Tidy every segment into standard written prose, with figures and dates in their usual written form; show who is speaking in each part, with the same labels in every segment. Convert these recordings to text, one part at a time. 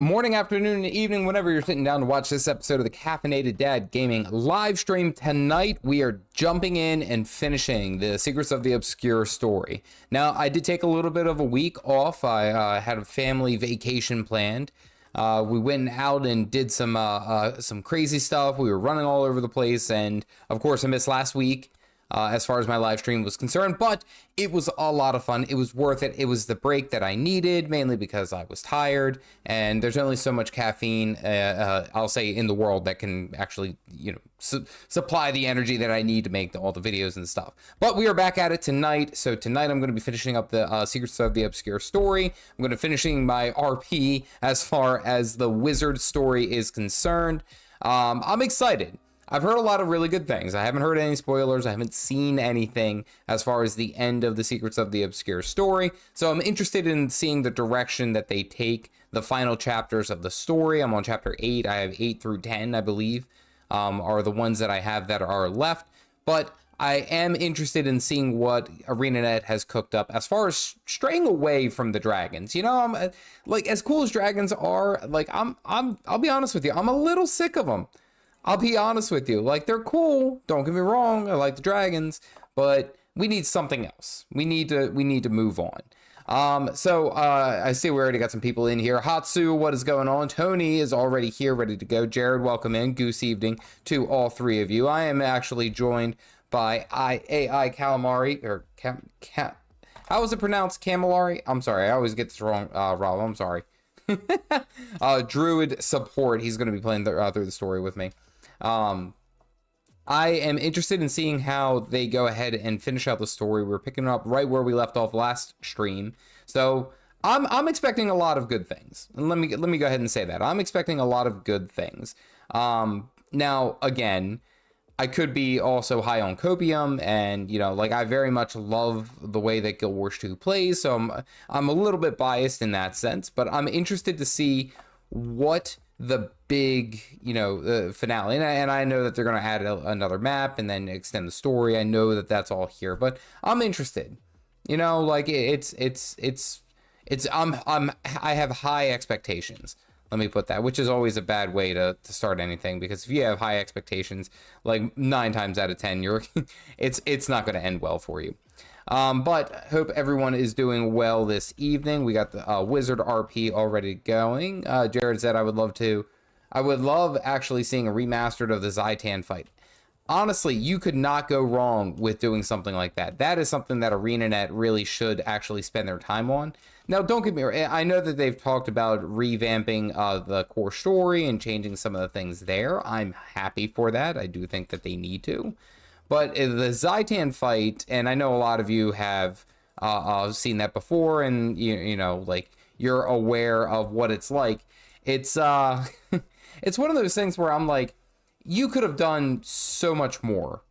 Speaker 1: Morning, afternoon, and evening, whenever you're sitting down to watch this episode of the Caffeinated Dad Gaming live stream. Tonight, we are jumping in and finishing the Secrets of the Obscure story. Now, I did take a little bit of a week off. I had a family vacation planned. We went out and did some crazy stuff. We were running all over the place, and of course, I missed last week. As far as my live stream was concerned, but it was a lot of fun. It was worth it. It was the break that I needed, mainly because I was tired, and there's only so much caffeine, I'll say, in the world that can actually, supply the energy that I need to make all the videos and stuff. But we are back at it tonight. So tonight I'm going to be finishing up the Secrets of the Obscure story. I'm going to be finishing my RP as far as the wizard story is concerned. I'm excited. I've heard a lot of really good things. I haven't heard any spoilers. I haven't seen anything as far as the end of the Secrets of the Obscure story. So I'm interested in seeing the direction that they take the final chapters of the story. I'm on chapter 8. I have 8 through 10, I believe, are the ones that I have that are left. But I am interested in seeing what ArenaNet has cooked up as far as straying away from the dragons. I'm like, as cool as dragons are, like I'll be honest with you, I'm a little sick of them. I'll be honest with you, like, they're cool, don't get me wrong, I like the dragons, but we need something else. We need to move on. I see we already got some people in here. Hatsu, what is going on? Tony is already here, ready to go. Jared, welcome in. Goose evening to all three of you. I am actually joined by AI Calamari, or how is it pronounced? Camilari? I'm sorry, I always get this wrong, Rob, I'm sorry. Druid support, he's going to be playing through the story with me. I am interested in seeing how they go ahead and finish out the story. We're picking up right where we left off last stream, so I'm expecting a lot of good things. And let me go ahead and say that I'm expecting a lot of good things. Now again, I could be also high on copium, and like, I very much love the way that Gw2 plays, so I'm a little bit biased in that sense, but I'm interested to see what the big finale, and I know that they're going to add another map and then extend the story. I know that that's all here, but I'm interested. Like, I have high expectations. Let me put that, which is always a bad way to start anything, because if you have high expectations, like 9 times out of 10, it's not going to end well for you. But hope everyone is doing well this evening. We got the Wizard RP already going. Jared said I would love actually seeing a remastered of the Zaitan fight. Honestly, you could not go wrong with doing something like that. That is something that ArenaNet really should actually spend their time on. Now, don't get me wrong, I know that they've talked about revamping the core story and changing some of the things there. I'm happy for that. I do think that they need to. But the Zaitan fight, and I know a lot of you have seen that before, and like, you're aware of what it's like. It's it's one of those things where I'm like, you could have done so much more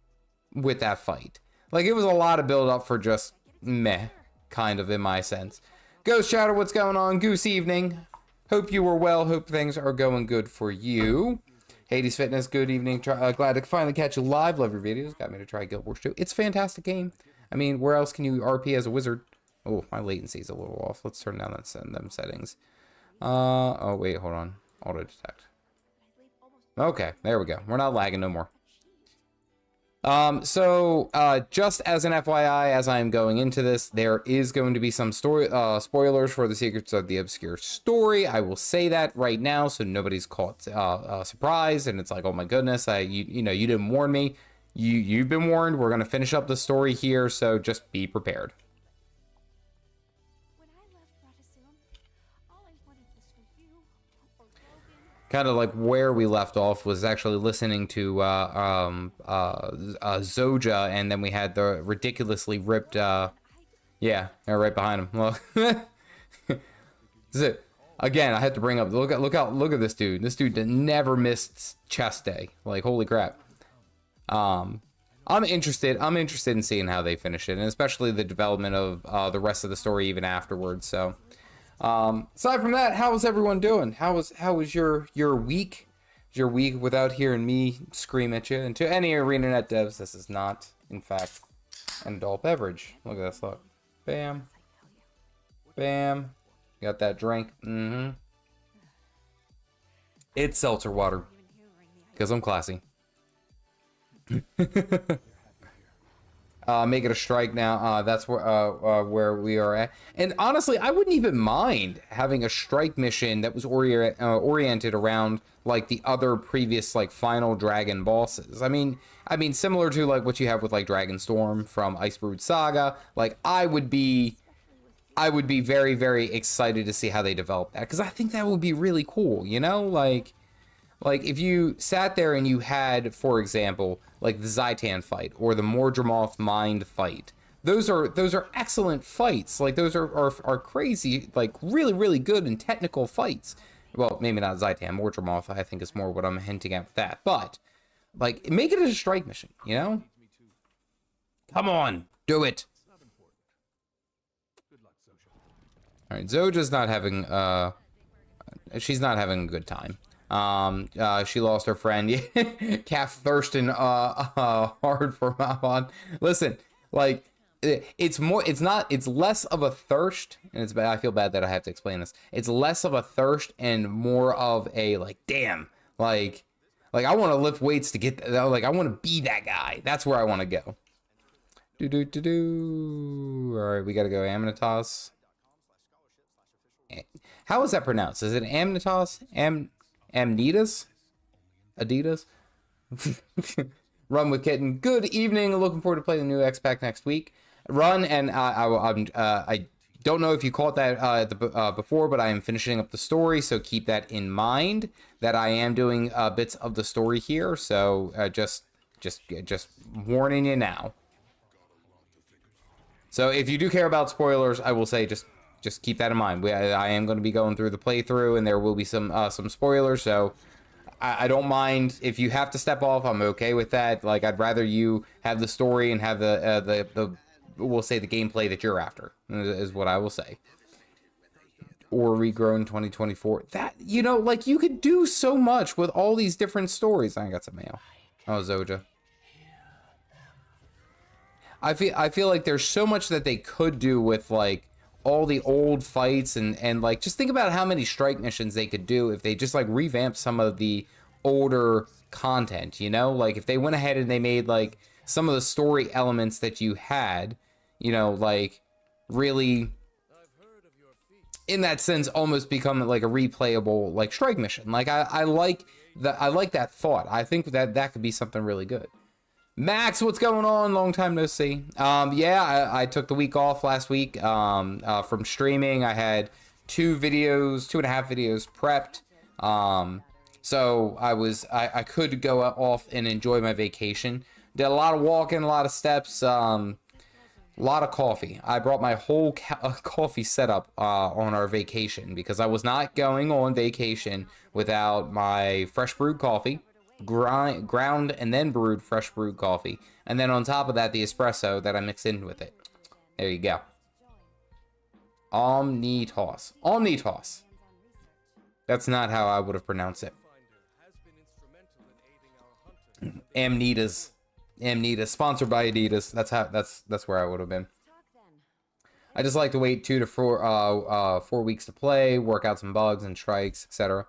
Speaker 1: with that fight. Like, it was a lot of build up for just meh, kind of, in my sense. Ghost Chatter, what's going on? Goose evening. Hope you were well. Hope things are going good for you. Hades Fitness, good evening. Glad to finally catch you live. Love your videos. Got me to try Guild Wars 2. It's a fantastic game. I mean, where else can you RP as a wizard? Oh, my latency is a little off. Let's turn down them settings. Oh, wait, hold on. Auto detect. Okay, there we go. We're not lagging no more. Just as an FYI, as I'm going into this, there is going to be some spoilers for the Secrets of the Obscure story. I will say that right now, so nobody's caught surprised, and it's like, oh my goodness, you didn't warn me. You've been warned. We're gonna finish up the story here, so just be prepared. Kind of like where we left off was actually listening to Zoja, and then we had the ridiculously ripped yeah, they're right behind him. Well, this is it. Again, I had to bring up, look at this dude. This dude never missed chest day. Like, holy crap. I'm interested in seeing how they finish it, and especially the development of the rest of the story even afterwards. So aside from that, how is everyone doing? How was your week? Your week without hearing me scream at you? And to any ArenaNet devs, this is not, in fact, an adult beverage. Look at this, look. Bam. Bam. Got that drink. It's seltzer water. Because I'm classy. Make it a strike now. That's where we are at. And honestly, I wouldn't even mind having a strike mission that was oriented around like the other previous like final dragon bosses. I mean, similar to like what you have with like Dragonstorm from Icebrewed Saga. Like I would be very, very excited to see how they develop that, because I think that would be really cool. You know, like if you sat there and you had, for example, like the Zaitan fight or the Mordremoth Mind fight. Those are excellent fights. Like those are crazy, like really, really good and technical fights. Well, maybe not Zaitan, Mordremoth, I think is more what I'm hinting at with that. But like make it a strike mission, you know? Come on, do it. All right, Zoja's not having she's not having a good time. She lost her friend. Calf thirsting hard for Mabon. Listen, like it's less of a thirst, and it's bad. I feel bad that I have to explain this. It's less of a thirst and more of a like, damn, like I want to lift weights to get like I want to be that guy. That's where I want to go. All right, we gotta go Amnitas. How is that pronounced? Is it Amnitas? Amnitas? Adidas? Run with Kitten. Good evening. Looking forward to playing the new X-Pack next week. Run, and I don't know if you caught that before, but I am finishing up the story, so keep that in mind, that I am doing bits of the story here, so just warning you now. So if you do care about spoilers, I will say just keep that in mind. I am going to be going through the playthrough, and there will be some spoilers. So I don't mind if you have to step off. I'm okay with that. Like I'd rather you have the story and have the we'll say the gameplay that you're after is what I will say. Or regrown 2024. That, you know, like you could do so much with all these different stories. I got some mail. Oh, Zoja. I feel like there's so much that they could do with like all the old fights and like just think about how many strike missions they could do if they just like revamped some of the older content, you know? Like if they went ahead and they made like some of the story elements that you had, you know, like really in that sense almost become like a replayable like strike mission. Like I like that thought. I think that could be something really good. Max, what's going on? Long time no see. Yeah, I took the week off last week from streaming. I had 2.5 videos prepped. So I could go off and enjoy my vacation. Did a lot of walking, a lot of steps, a lot of coffee. I brought my whole coffee setup on our vacation because I was not going on vacation without my fresh brewed coffee. Ground and then brewed fresh brewed coffee, and then on top of that the espresso that I mix in with it. There you go. Omnitos. That's not how I would have pronounced it. Amnitas, sponsored by Adidas. That's where I would have been. I just like to wait 2 to 4 weeks to play, work out some bugs and strikes, etc.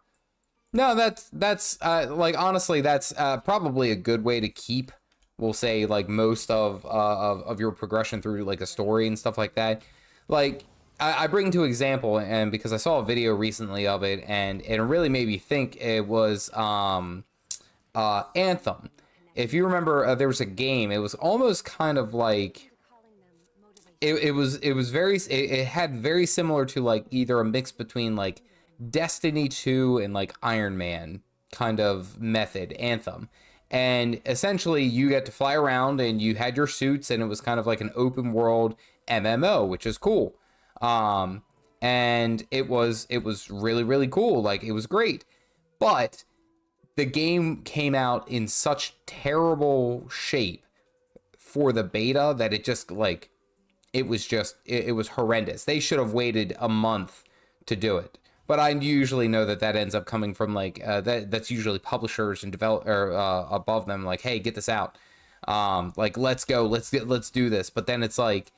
Speaker 1: No, that's like honestly, that's probably a good way to keep, we'll say, like most of your progression through like a story and stuff like that. Like I bring to example, and because I saw a video recently of it, and it really made me think. It was Anthem. If you remember, there was a game. It was almost kind of like it had very similar to like either a mix between like Destiny 2 and like Iron Man kind of method, Anthem. And essentially you get to fly around and you had your suits, and it was kind of like an open world MMO, which is cool. And it was really, really cool. Like it was great. But the game came out in such terrible shape for the beta that it just like it was horrendous. They should have waited a month to do it. But I usually know that ends up coming from like that's usually publishers and above them, like, hey, get this out, like let's do this. But then it's like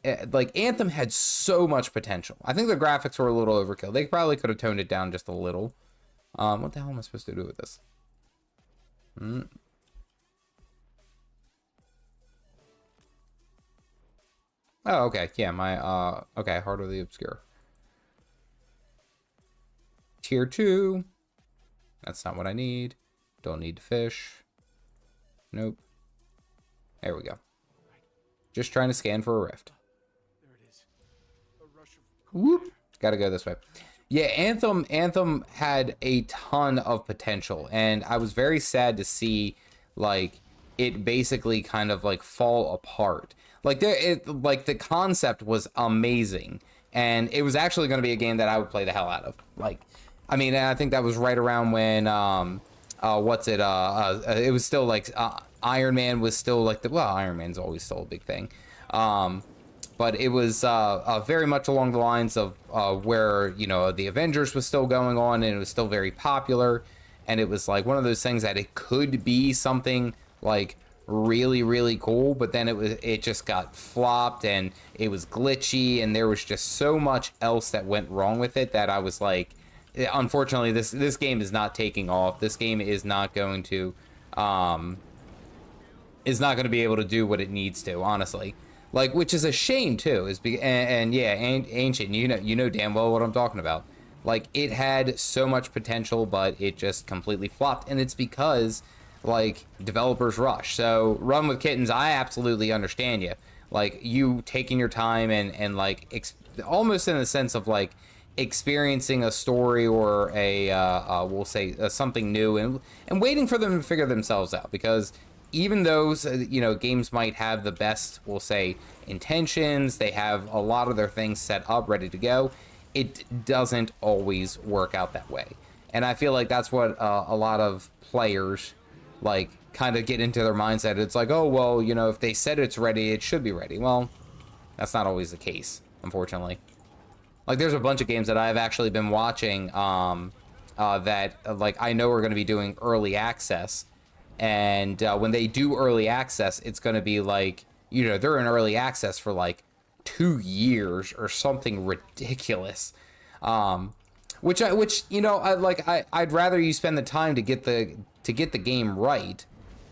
Speaker 1: Anthem had so much potential. I think the graphics were a little overkill. They probably could have toned it down just a little. What the hell am I supposed to do with this? Oh, okay. Yeah, my, okay, Heart of the Obscure. Tier 2. That's not what I need. Don't need to fish. Nope. There we go. Just trying to scan for a rift.
Speaker 2: There it is. A rush of
Speaker 1: Whoop. Gotta go this way. Yeah, Anthem had a ton of potential, and I was very sad to see, like, it basically kind of, like, fall apart. Like, the concept was amazing, and it was actually going to be a game that I would play the hell out of. Like, I mean, I think that was right around when, it was still, like, Iron Man was still, like, well, Iron Man's always still a big thing. But it was very much along the lines of where, you know, the Avengers was still going on, and it was still very popular. And it was like one of those things that it could be something like really, really cool, but then it just got flopped, and it was glitchy, and there was just so much else that went wrong with it that I was like, unfortunately, this game is not taking off. This game is not going to be able to do what it needs to, honestly. Like, which is a shame too, and yeah, Ancient, you know damn well what I'm talking about. Like, it had so much potential, but it just completely flopped, and it's because, like, developers rush. So, Run with Kittens, I absolutely understand you. Like, you taking your time and like, almost in the sense of, like, experiencing a story or we'll say something new, and waiting for them to figure themselves out, because even those, you know, games might have the best, we'll say, intentions, they have a lot of their things set up, ready to go, it doesn't always work out that way. And I feel like that's what a lot of players, like, kind of get into their mindset. It's like, oh, well, you know, if they said it's ready, it should be ready. Well, that's not always the case, unfortunately. Like, there's a bunch of games that I've actually been watching that, like, I know are going to be doing early access. And when they do early access, it's going to be like, you know, they're in early access for like 2 years or something ridiculous. Which you know, I'd rather you spend the time to get the game right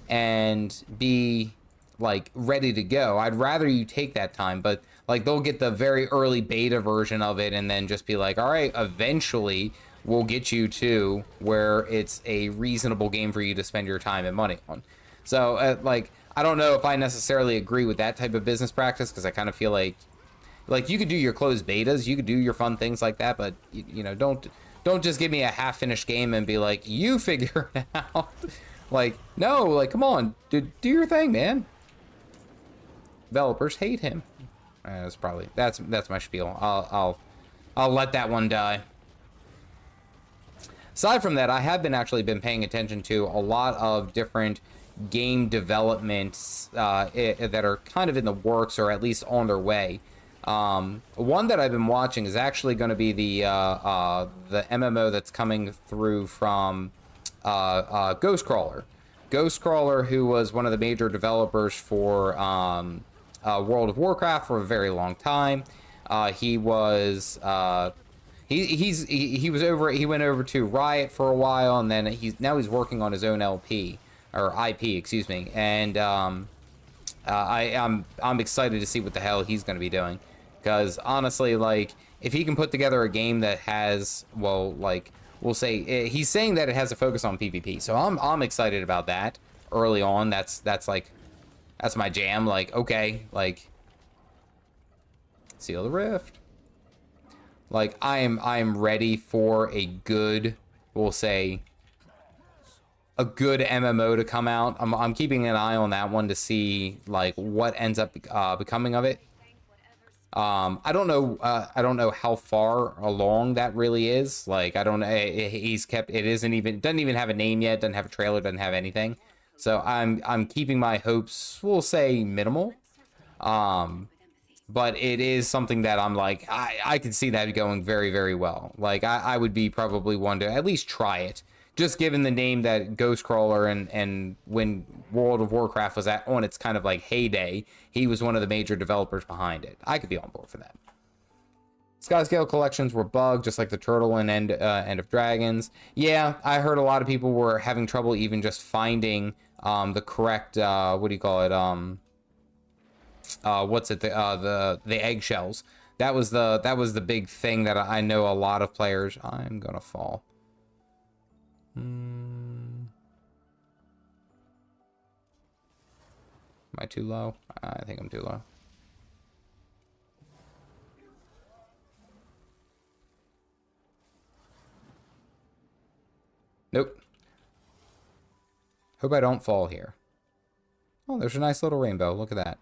Speaker 1: and be like ready to go. I'd rather you take that time, but like, they'll get the very early beta version of it and then just be like, all right, eventually we'll get you to where it's a reasonable game for you to spend your time and money on. So, like, I don't know if I necessarily agree with that type of business practice, because I kind of feel like you could do your closed betas, you could do your fun things like that, but, you know, don't just give me a half-finished game and be like, you figure it out. Like, no, like, come on, do your thing, man. Developers hate him. That's my spiel. I'll let that one die. Aside from that, I have actually been paying attention to a lot of different game developments that are kind of in the works, or at least on their way. One that I've been watching is actually going to be the MMO that's coming through from Ghostcrawler. Ghostcrawler, who was one of the major developers for World of Warcraft for a very long time. He was he went over to Riot for a while, and then now he's working on his own LP or IP, excuse me. And I'm excited to see what the hell he's going to be doing, because honestly, like, if he can put together a game that has, well, like, we'll say, he's saying that it has a focus on PvP, so I'm excited about that. Early on, that's my jam. Like, okay, like, seal the rift. Like, I'm ready for a good, we'll say, a good MMO to come out. I'm keeping an eye on that one to see, like, what ends up becoming of it. I don't know how far along that really is. Like, I don't know. It doesn't even have a name yet. Doesn't have a trailer. Doesn't have anything. So I'm keeping my hopes, we'll say, minimal. But it is something that I'm like, I can see that going very, very well. Like, I would be probably one to at least try it. Just given the name that Ghostcrawler, and when World of Warcraft was on its kind of like heyday, he was one of the major developers behind it. I could be on board for that. Skyscale collections were bugged, just like the Turtle and End of Dragons. Yeah, I heard a lot of people were having trouble even just finding the correct what do you call it? What's it? The eggshells. That was the big thing that I know a lot of players. I'm gonna fall. Am I too low? I think I'm too low. Nope. Hope I don't fall here. Oh, there's a nice little rainbow. Look at that.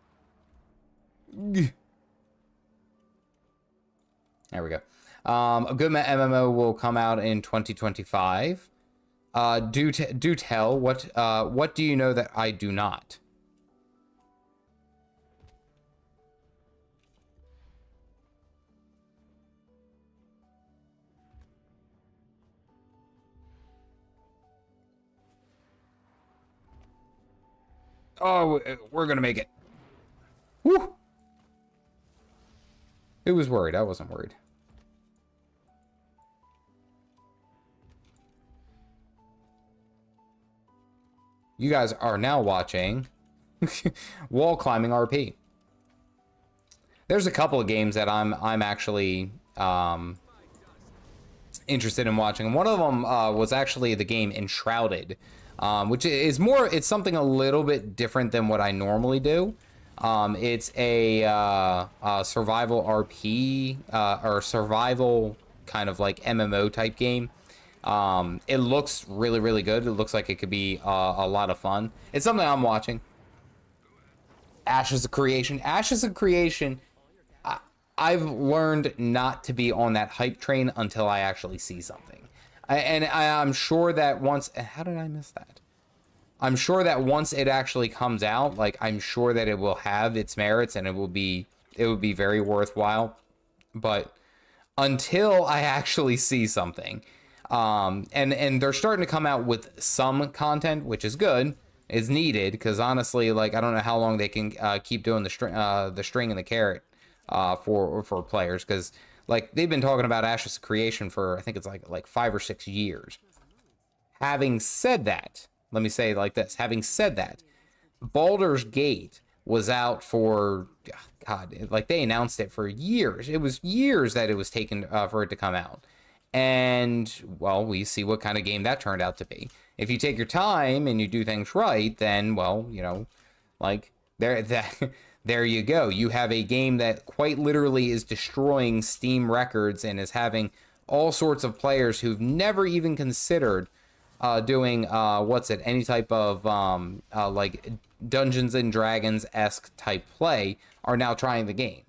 Speaker 1: There we go. A good MMO will come out in 2025. Do tell. What do you know that I do not? Oh, we're gonna make it. Woo! Who was worried? I wasn't worried. You guys are now watching wall climbing RP. There's a couple of games that I'm actually interested in watching. One of them was actually the game Enshrouded, which is more, it's something a little bit different than what I normally do. It's a survival RP or survival kind of like MMO type game. It looks really, really good. It looks like it could be a lot of fun. It's something I'm watching. Ashes of Creation. Ashes of Creation, I've learned not to be on that hype train until I actually see something. I'm sure that once... How did I miss that? I'm sure that once it actually comes out, like, I'm sure that it will have its merits and it would be very worthwhile. But until I actually see something... and they're starting to come out with some content, which is good, is needed, because honestly, like, I don't know how long they can keep doing the string and the carrot for players, because like they've been talking about Ashes of Creation for, I think it's like 5 or 6 years. Having said that, let me say it like this. Having said that, Baldur's Gate was out for, God, like they announced it for years. It was years that it was taken for it to come out. And, well, we see what kind of game that turned out to be. If you take your time and you do things right, then, well, you know, like, there you go. You have a game that quite literally is destroying Steam records and is having all sorts of players who've never even considered doing, any type of, like, Dungeons and Dragons-esque type play are now trying the game.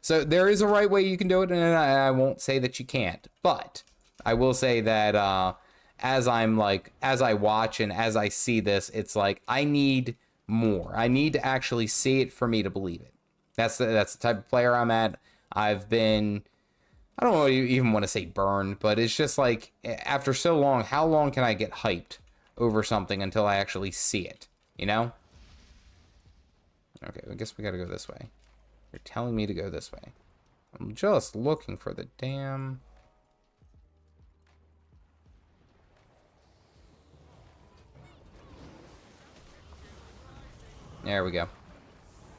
Speaker 1: So there is a right way you can do it, and I won't say that you can't. But I will say that as I watch and as I see this, it's like I need more. I need to actually see it for me to believe it. That's the type of player I'm at. I've been, I don't even want to say burned, but it's just like after so long, how long can I get hyped over something until I actually see it? You know? Okay, I guess we got to go this way. You're telling me to go this way. I'm just looking for the damn... There we go.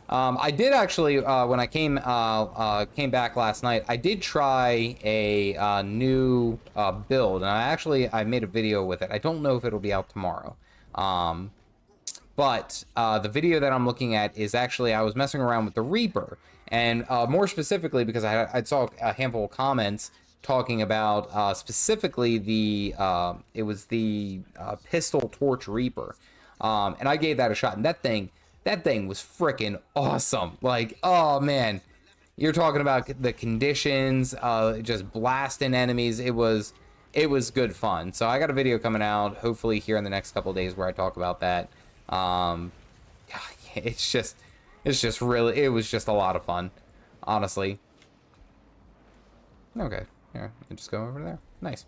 Speaker 1: I did actually, when I came back last night, I did try a new build, and I made a video with it. I don't know if it'll be out tomorrow. But the video that I'm looking at is actually, I was messing around with the Reaper, and more specifically because I saw a handful of comments talking about specifically it was the pistol torch Reaper, and I gave that a shot, and that thing was freaking awesome. Like, oh man, you're talking about the conditions, just blasting enemies. It was good fun. So I got a video coming out hopefully here in the next couple of days where I talk about that. It's just really, it was just a lot of fun, honestly. Okay, here, I can just go over there. Nice.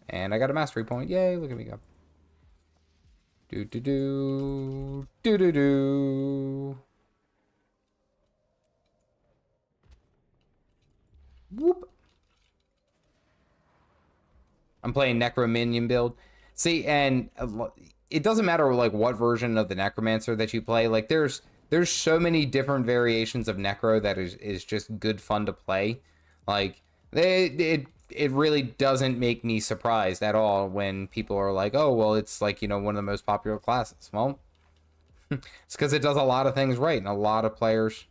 Speaker 1: And I got a mastery point. Yay, look at me go. Do do do do do do. I'm playing Necro Minion build. See, and it doesn't matter like what version of the Necromancer that you play. Like there's so many different variations of Necro that is just good fun to play. Like it really doesn't make me surprised at all when people are like, oh well, it's like, you know, one of the most popular classes. Well, it's because it does a lot of things right, and a lot of players.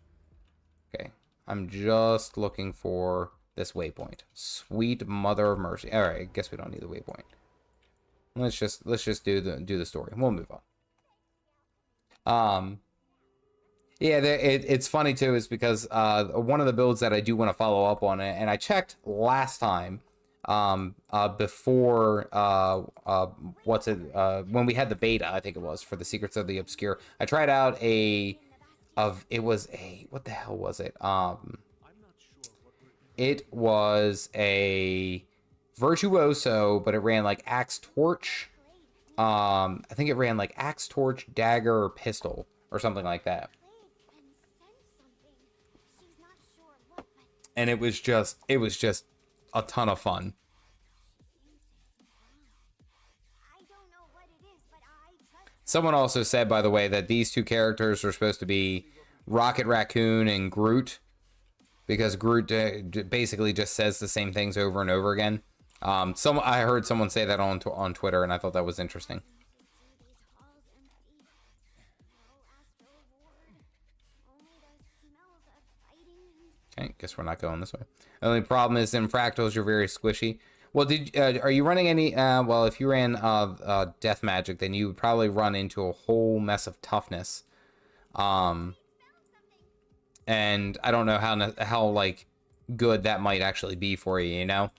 Speaker 1: Okay, I'm just looking for this waypoint. Sweet mother of mercy. All right, I guess we don't need the waypoint. Let's just do the story. We'll move on. Yeah, it's funny too, is because one of the builds that I do want to follow up on it, and I checked last time, before when we had the beta, I think it was, for the Secrets of the Obscure. I tried out what the hell was it? It was a virtuoso, but it ran like axe torch. I think it ran like axe torch, dagger, or pistol, or something like that. And it was just a ton of fun. Someone also said, by the way, that these two characters are supposed to be Rocket Raccoon and Groot, because Groot basically just says the same things over and over again. I heard someone say that on Twitter, and I thought that was interesting. Okay, guess we're not going this way. The only problem is in fractals, you're very squishy. Well, are you running any? Well, if you ran death magic, then you would probably run into a whole mess of toughness. And I don't know how like good that might actually be for you. You know,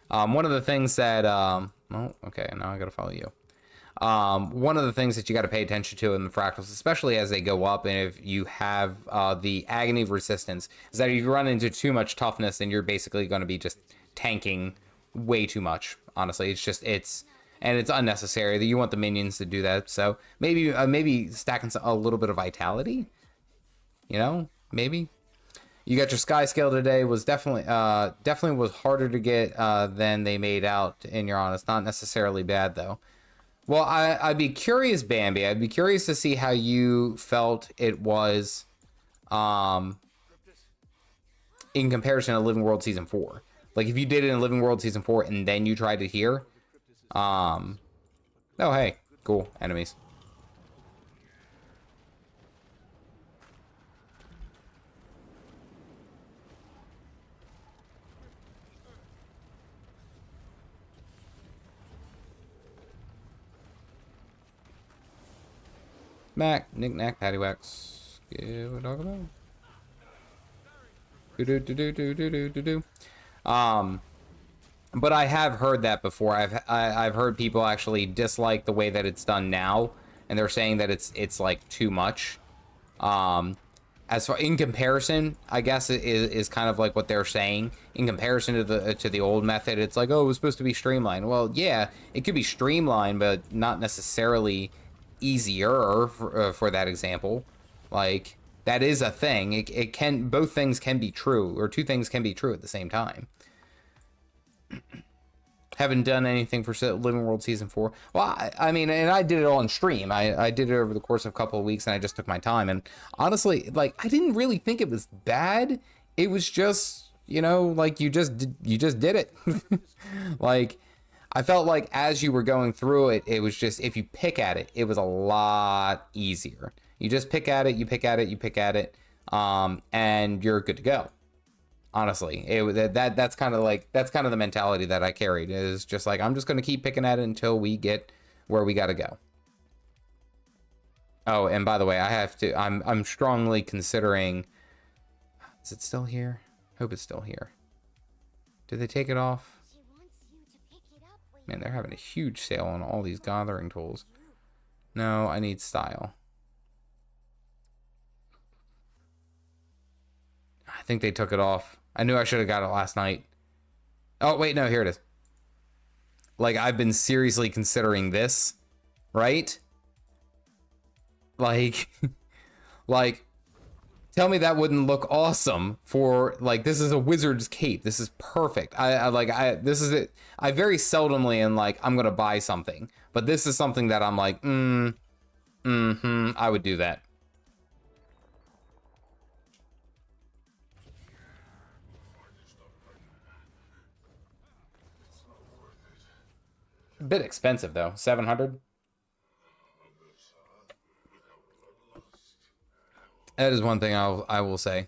Speaker 1: one of the things that oh, okay, now I gotta follow you. One of the things that you got to pay attention to in the fractals, especially as they go up, and if you have the agony of resistance, is that if you run into too much toughness, then you're basically going to be just tanking way too much. Honestly, it's unnecessary. That you want the minions to do that. So maybe stacking a little bit of vitality. You know, maybe. You got your sky scale today. Was definitely was harder to get than they made out. In your honest, not necessarily bad though. Well, I'd be curious, Bambi. I'd be curious to see how you felt it was in comparison to Living World Season 4. Like, if you did it in Living World Season 4 and then you tried it here. Oh, hey. Cool. Enemies. Mac, knick-knack, paddywhacks. Give a dog a bone. Do-do-do-do-do-do-do-do. But I have heard that before. I've heard people actually dislike the way that it's done now, and they're saying that it's like too much. As far in comparison, I guess it is kind of like what they're saying. In comparison to the old method, it's like, oh, it was supposed to be streamlined. Well, yeah, it could be streamlined, but not necessarily easier for that example. Like, that is a thing. It can, both things can be true, or two things can be true at the same time. Haven't done anything for Living World Season 4. Well, I mean, and I did it all on stream. I did it over the course of a couple of weeks, and I just took my time. And honestly, like, I didn't really think it was bad. It was just, you know, like, you just did it. Like, I felt like as you were going through it, it was just, if you pick at it, it was a lot easier. You just pick at it, you pick at it, you pick at it, and you're good to go. Honestly, that's kind of the mentality that I carried. Is just like, I'm just going to keep picking at it until we get where we got to go. Oh, and by the way, I'm strongly considering, is it still here? Hope it's still here. Did they take it off? Man, they're having a huge sale on all these gathering tools. No, I need style. I think they took it off. I knew I should have got it last night. Oh, wait, no, here it is. Like, I've been seriously considering this, right? Like, like, Tell me that wouldn't look awesome for, like, this is a wizard's cape. This is perfect. This is it. I very seldomly am like, I'm going to buy something, but this is something that I'm like, I would do that. A bit expensive though, 700. That is one thing I will say.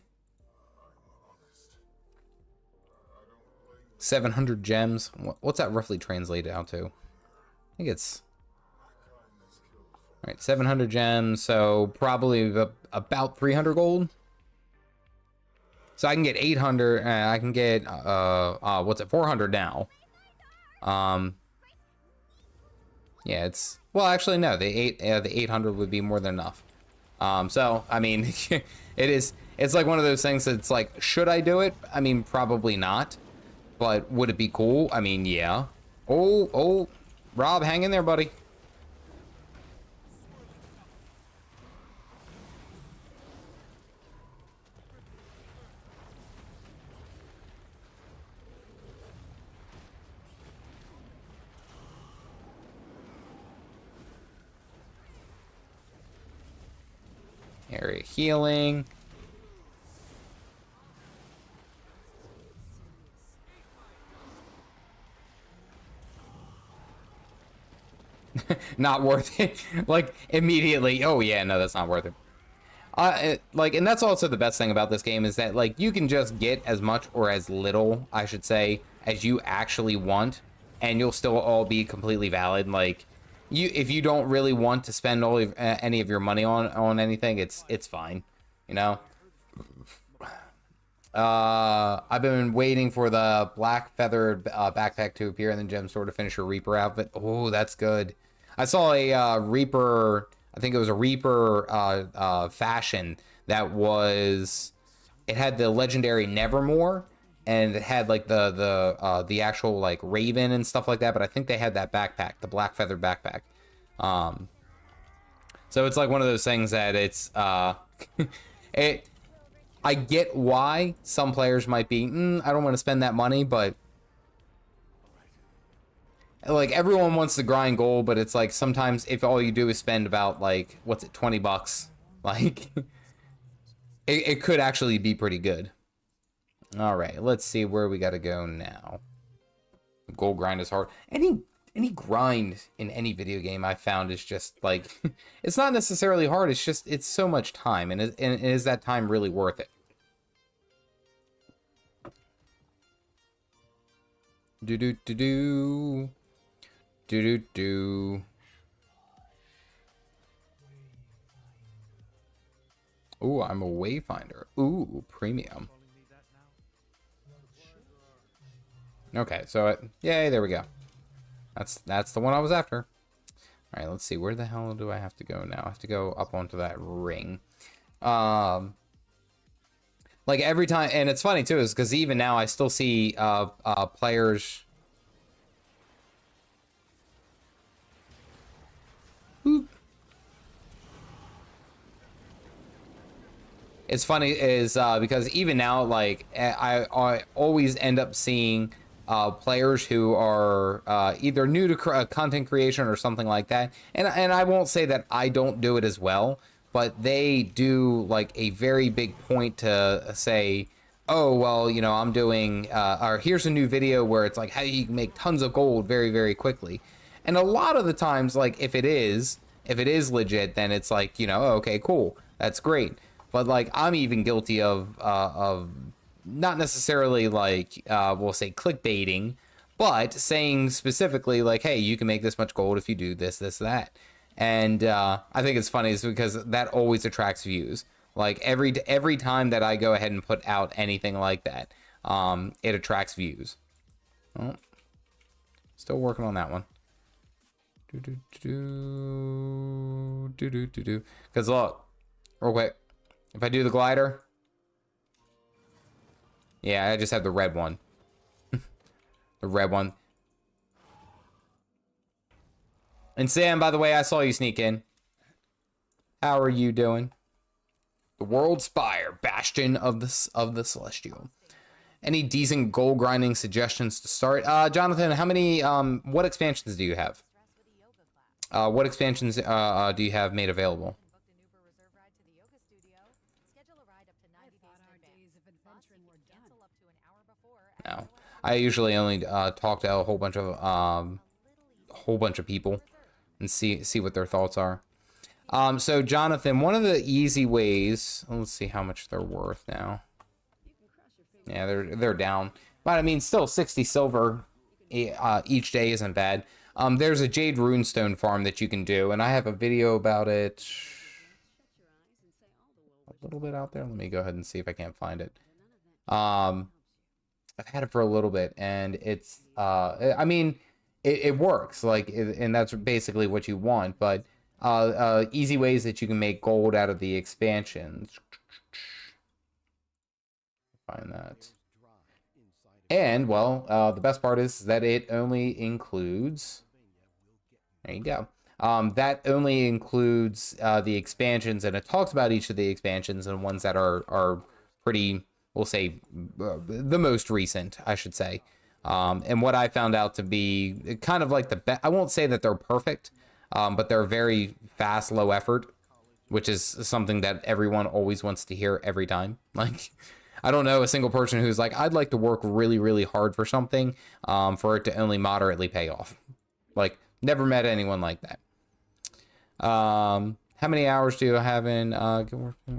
Speaker 1: 700 gems. What's that roughly translate out to? I think it's... All right, 700 gems, so probably about 300 gold. So I can get 800, I can get, what's it, 400 now. Yeah, it's... Well, actually, no, the 800 would be more than enough. So, I mean, it's like one of those things that's like, should I do it? I mean, probably not. But would it be cool? I mean, yeah. Oh, Rob, hang in there, buddy. Area healing. Not worth it. Like, immediately. Oh, yeah, no, that's not worth it. Like, and that's also the best thing about this game is that, like, you can just get as much or as little, I should say, as you actually want, and you'll still all be completely valid. Like, if you don't really want to spend all of, any of your money on anything, it's fine, you know. I've been waiting for the black feathered backpack to appear and then gem sword to finish your Reaper outfit. Oh, that's good. I saw a Reaper. I think it was a Reaper fashion that was. It had the legendary Nevermore, and it had like the actual like Raven and stuff like that. But I think they had that backpack, the black feathered backpack. So it's like one of those things that it's it. I get why some players might be, I don't want to spend that money, but like everyone wants to grind gold, but it's like sometimes if all you do is spend about like, what's it, 20 bucks, like it could actually be pretty good. All right, let's see where we got to go now. Gold grind is hard. Any grind in any video game I found is just like, it's not necessarily hard. It's just, it's so much time. And is that time really worth it? Do. Ooh, I'm a wayfinder. Ooh, premium. Okay, so, yay, there we go. That's the one I was after. All right, let's see. Where the hell do I have to go now? I have to go up onto that ring. Like every time, and it's funny too, is because even now I still see players. Boop. It's funny is because even now, like I always end up seeing players who are either new to content creation or something like that, and I won't say that I don't do it as well, but they do like a very big point to say, oh well, you know, I'm doing or here's a new video where it's like how you can make tons of gold very, very quickly. And a lot of the times, like if it is legit, then it's like, you know, okay, cool, that's great. But like I'm even guilty of not necessarily like we'll say clickbaiting, but saying specifically like, hey, you can make this much gold if you do this, that. And I think it's funny is because that always attracts views. Like every time that I go ahead and put out anything like that, it attracts views. Oh, still working on that one. Because look, real quick, if I do the glider, yeah, I just have the red one. The red one. And Sam, by the way, I saw you sneak in. How are you doing? The World Spire, Bastion of the Celestial. Any decent goal grinding suggestions to start? Jonathan, how many, what expansions do you have? What expansions do you have made available? No. I usually only talk to a whole bunch of people and see what their thoughts are. So Jonathan, one of the easy ways, let's see how much they're worth now. Yeah, they're down, but I mean, still 60 silver each day isn't bad. There's a Jade Runestone farm that you can do, and I have a video about it a little bit out there. Let me go ahead and see if I can't find it. I've had it for a little bit, and it's I mean, it works, like, and that's basically what you want. But easy ways that you can make gold out of the expansions. Find that. And, well, the best part is that it only includes, there you go. That only includes the expansions, and it talks about each of the expansions and ones that are pretty, we'll say, the most recent, I should say. And what I found out to be kind of like the best, I won't say that they're perfect, but they're very fast, low effort, which is something that everyone always wants to hear every time. Like, I don't know a single person who's like, I'd like to work really, really hard for something for it to only moderately pay off. Like, never met anyone like that. How many hours do you have in,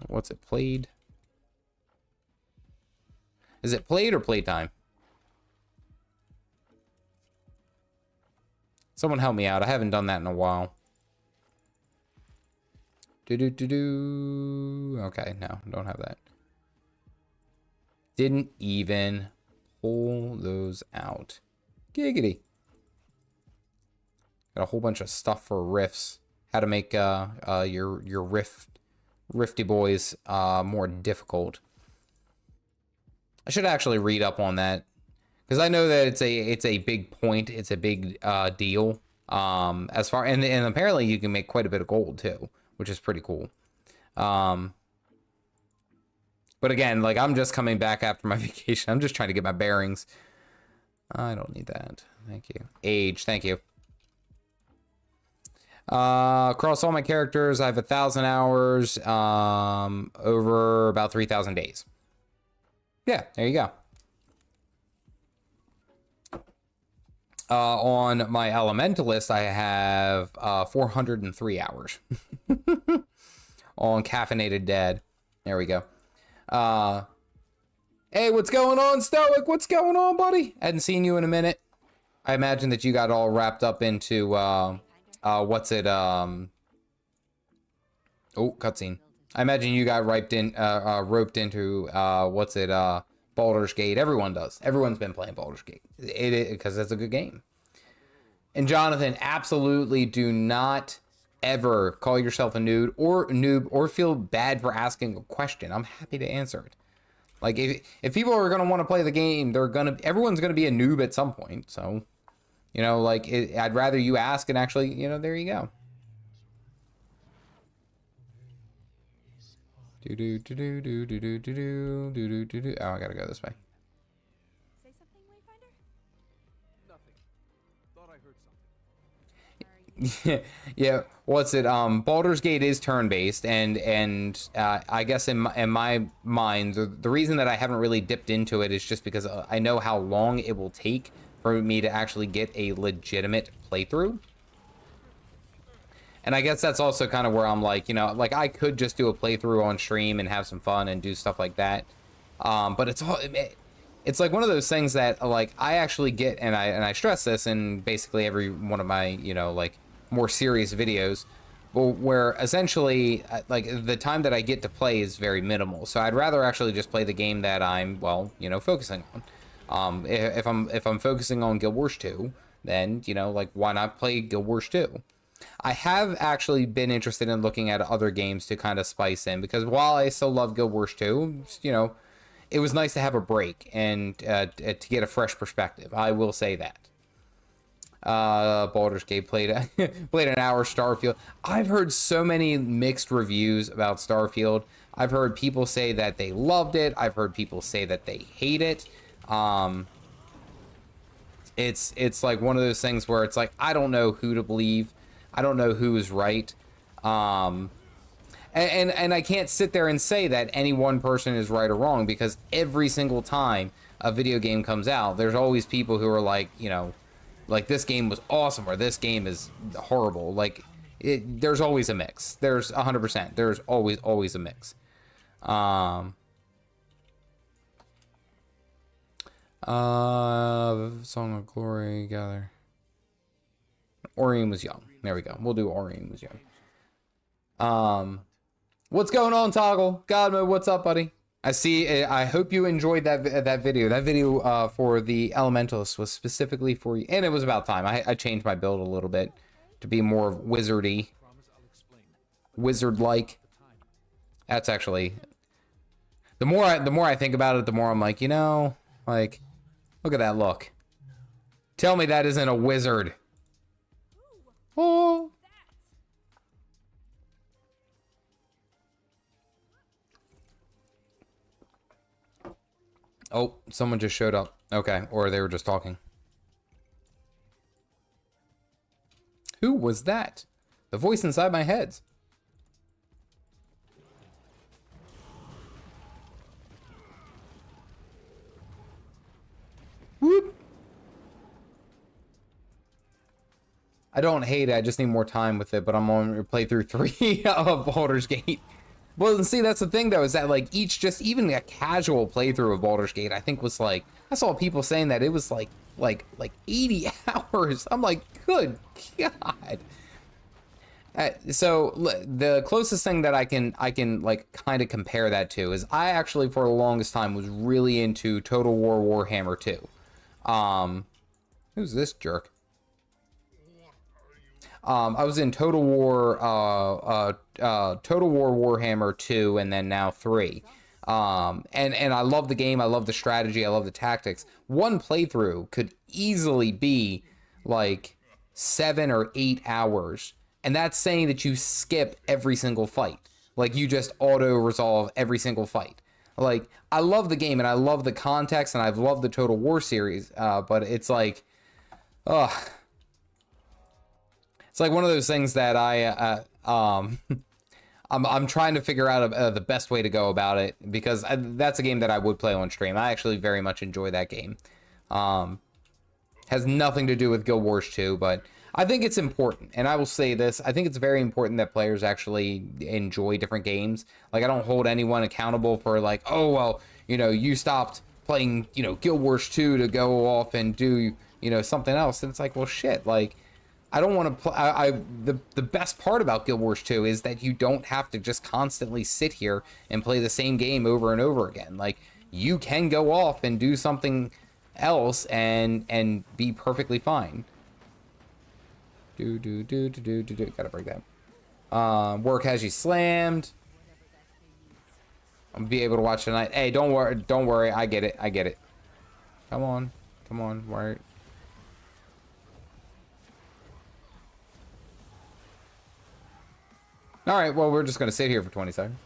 Speaker 1: what's it, played? Is it played or playtime? Someone help me out. I haven't done that in a while. Okay, no, don't have that. Didn't even pull those out. Giggity. Got a whole bunch of stuff for riffs. How to make your rifty boys more difficult. I should actually read up on that, because I know that it's a big point. It's a big deal. As far and apparently you can make quite a bit of gold too, which is pretty cool. But again, like, I'm just coming back after my vacation. I'm just trying to get my bearings. I don't need that. Thank you. Age. Thank you. Across all my characters, I have 1,000 hours over about 3,000 days. Yeah, there you go. On my Elementalist, I have 403 hours. On Caffeinated Dad. There we go. Hey, what's going on, Stoic? What's going on, buddy? Hadn't seen you in a minute. I imagine that you got all wrapped up into, what's it, oh, cutscene. I imagine you got roped into, what's it, Baldur's Gate. Everyone does. Everyone's been playing Baldur's Gate. Because it's a good game. And Jonathan, absolutely do not ever call yourself a noob or feel bad for asking a question. I'm happy to answer it. Like, if people are gonna want to play the game, everyone's gonna be a noob at some point. So, you know, like, I'd rather you ask and actually, you know, there you go. Oh, I gotta go this way.
Speaker 3: Say something, Wayfinder?
Speaker 2: Nothing. Thought I heard something.
Speaker 1: Yeah, what's it? Baldur's Gate is turn-based, and I guess in my mind, the reason that I haven't really dipped into it is just because I know how long it will take for me to actually get a legitimate playthrough. And I guess that's also kind of where I'm like, you know, like, I could just do a playthrough on stream and have some fun and do stuff like that. But it's like one of those things that, like, I actually get, and I stress this in basically every one of my, you know, like, more serious videos, where essentially, like, the time that I get to play is very minimal. So I'd rather actually just play the game that I'm, well, you know, focusing on. If I'm focusing on Guild Wars 2, then, you know, like, why not play Guild Wars 2? I have actually been interested in looking at other games to kind of spice in, because while I still love Guild Wars 2, you know, it was nice to have a break and to get a fresh perspective. I will say that. Baldur's Gate played an hour. Starfield. I've heard so many mixed reviews about Starfield. I've heard people say that they loved it. I've heard people say that they hate it. It's like one of those things where it's like, I don't know who to believe. I don't know who is right. And I can't sit there and say that any one person is right or wrong, because every single time a video game comes out, there's always people who are like, you know, like this game was awesome or this game is horrible. Like there's always a mix. There's 100%. There's always a mix. Song of Glory, gather. Orion was young. There we go. We'll do Orion was young. What's going on, Toggle? Godmo, what's up, buddy? I see. I hope you enjoyed that video. That video for the Elementalist was specifically for you, and it was about time. I changed my build a little bit to be more wizardy, wizard-like. That's actually the more I think about it, the more I'm like, you know, like, look at that look. Tell me that isn't a wizard. Oh. Oh, someone just showed up. Okay, or they were just talking. Who was that? The voice inside my head. Whoop. I don't hate it, I just need more time with it, but I'm on playthrough 3 of Baldur's Gate. Well, and see, that's the thing, though, is that, like, even a casual playthrough of Baldur's Gate, I think was, like, I saw people saying that it was, like 80 hours. I'm like, good God. So, the closest thing that I can, like, kind of compare that to is I actually, for the longest time, was really into Total War Warhammer 2. Who's this jerk? I was in Total War Warhammer 2 and then now 3. And I love the game, I love the strategy, I love the tactics. One playthrough could easily be like 7 or 8 hours. And that's saying that you skip every single fight. Like you just auto resolve every single fight. Like I love the game and I love the context and I've loved the Total War series, but it's like, ugh. It's like one of those things that I'm trying to figure out the best way to go about it, because that's a game that I would play on stream. I actually very much enjoy that game. Has nothing to do with Guild Wars 2, but I think it's important, and I will say this, I think it's very important that players actually enjoy different games. Like, I don't hold anyone accountable for like, oh, well, you know, you stopped playing, you know, Guild Wars 2 to go off and do, you know, something else. And it's like, well, shit, like, I don't want to play. The best part about Guild Wars 2 is that you don't have to just constantly sit here and play the same game over and over again. Like, you can go off and do something else and be perfectly fine. Gotta break that. Work has you slammed. I'll be able to watch tonight. Hey, don't worry. I get it. Come on, worry. All right, well, we're just going to sit here for 20 seconds.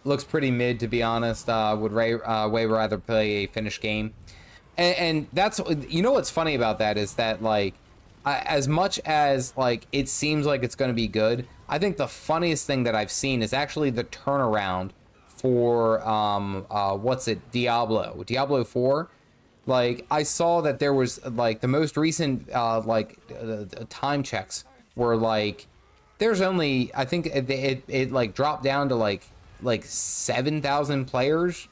Speaker 1: Looks pretty mid, to be honest. Would way rather play a finished game. And that's, you know what's funny about that is that, like, as much as, like, it seems like it's going to be good, I think the funniest thing that I've seen is actually the turnaround for, Diablo 4. Like, I saw that there was, like, the most recent, time checks were, like, there's only, I think it like dropped down to like 7,000 players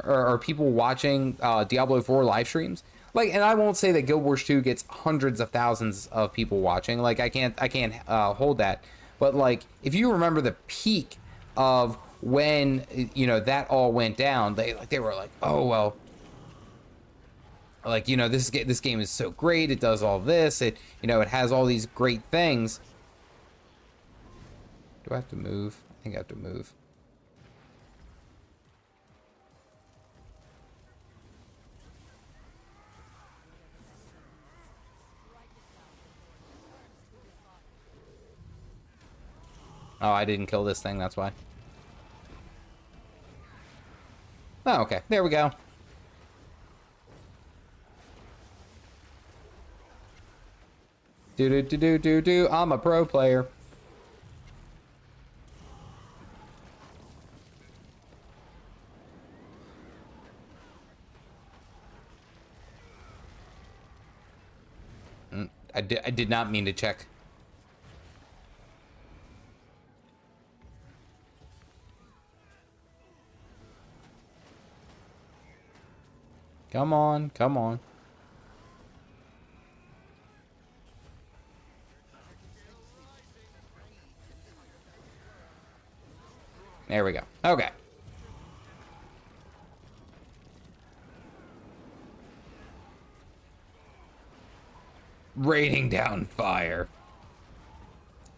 Speaker 1: or people watching Diablo 4 live streams. Like, and I won't say that Guild Wars 2 gets hundreds of thousands of people watching. Like, I can't hold that. But like, if you remember the peak of when, you know, that all went down, they were like, oh well, like, you know, this game is so great. It does all this. It, you know, it has all these great things. Do I have to move? I think I have to move. Oh, I didn't kill this thing, that's why. Oh, okay. There we go. Do. I'm a pro player. I did not mean to check. Come on, come on. There we go. Okay. Raining down fire.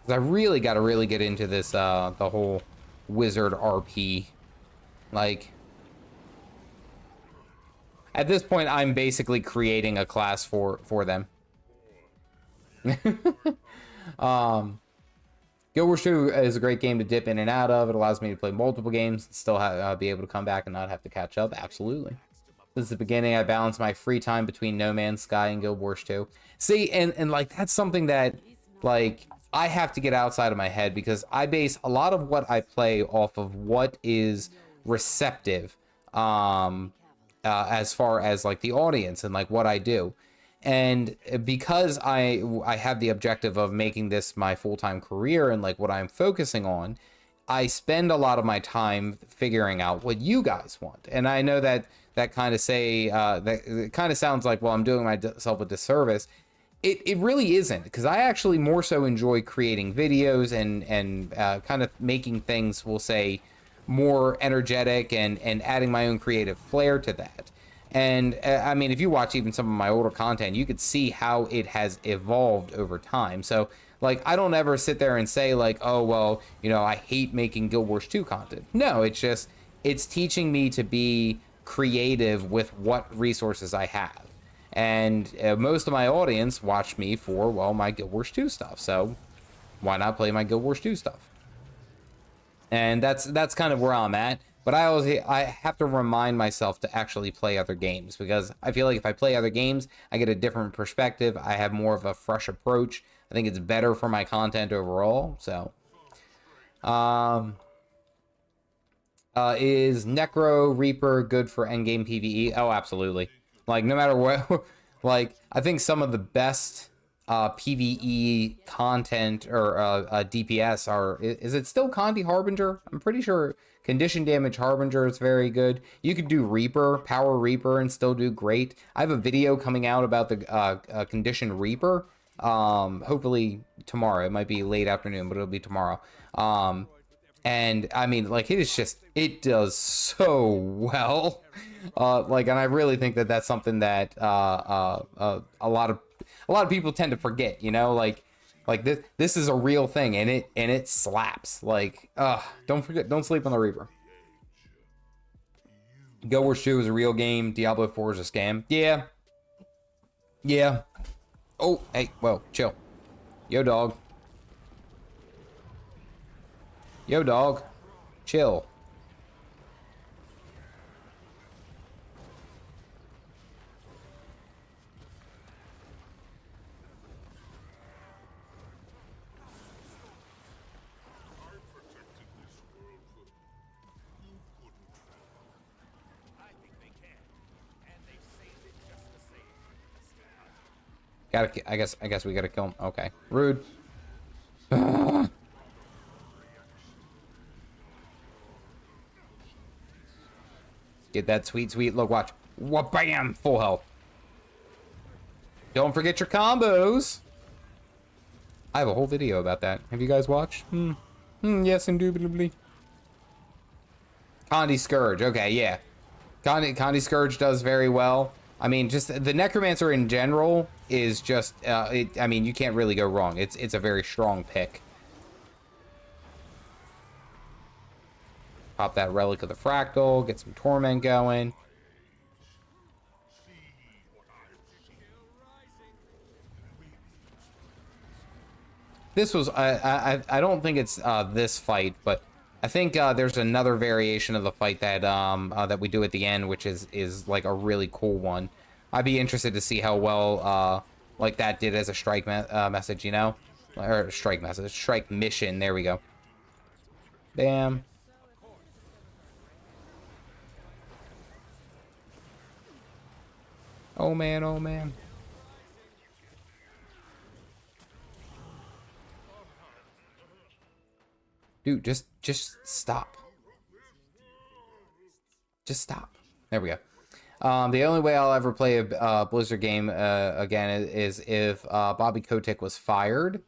Speaker 1: 'Cause I really got to really get into this, the whole wizard RP. Like, at this point, I'm basically creating a class for them. Guild 2 is a great game to dip in and out of. It allows me to play multiple games and still be able to come back and not have to catch up. Absolutely. Since the beginning, I balance my free time between No Man's Sky and Guild Wars 2. See, and like, that's something that, like, I have to get outside of my head, because I base a lot of what I play off of what is receptive, as far as, like, the audience and, like, what I do. And because I have the objective of making this my full-time career and, like, what I'm focusing on, I spend a lot of my time figuring out what you guys want. And I know that kind of that it kind of sounds like, well, I'm doing myself a disservice. It really isn't, because I actually more so enjoy creating videos and kind of making things, we'll say, more energetic and adding my own creative flair to that. And I mean, if you watch even some of my older content, you could see how it has evolved over time. So, like, I don't ever sit there and say, like, oh, well, you know, I hate making Guild Wars 2 content. No, it's just, it's teaching me to be creative with what resources I have. And most of my audience watch me for, well, my Guild Wars 2 stuff. So why not play my Guild Wars 2 stuff? And that's kind of where I'm at. But I have to remind myself to actually play other games, because I feel like if I play other games, I get a different perspective. I have more of a fresh approach. I think it's better for my content overall. So, is Necro Reaper good for endgame PvE? Oh, absolutely. Like, no matter what, like, I think some of the best PvE content or DPS are, is it still Conti Harbinger? I'm pretty sure Condition Damage Harbinger is very good. You could do Reaper, Power Reaper, and still do great. I have a video coming out about the Condition Reaper. Hopefully tomorrow. It might be late afternoon, but it'll be tomorrow. And I mean, like, it is just, it does so well. Like, and I really think that that's something that a lot of people tend to forget, you know, like this is a real thing, and it slaps. Like, don't sleep on the Reaper. Guild Wars 2 is a real game. Diablo 4 is a scam. Yeah. Oh, hey, whoa, chill. Yo, dog. Chill. I guess we gotta kill him. Okay. Rude. Get that sweet look. Watch. What? Bam! Full health. Don't forget your combos. I have a whole video about that. Have you guys watched? Yes, indubitably. Condi Scourge. Okay, yeah. Condi Scourge does very well. I mean, just the Necromancer in general is just, I mean, you can't really go wrong. It's a very strong pick. Pop that Relic of the Fractal, get some Torment going. This was, I don't think it's this fight, but I think there's another variation of the fight that that we do at the end, which is like a really cool one. I'd be interested to see how well like that did as a strike message, you know, or strike message, strike mission. There we go. Bam. Oh man, oh man. Dude, just stop. Just stop. There we go. The only way I'll ever play a Blizzard game again is if Bobby Kotick was fired,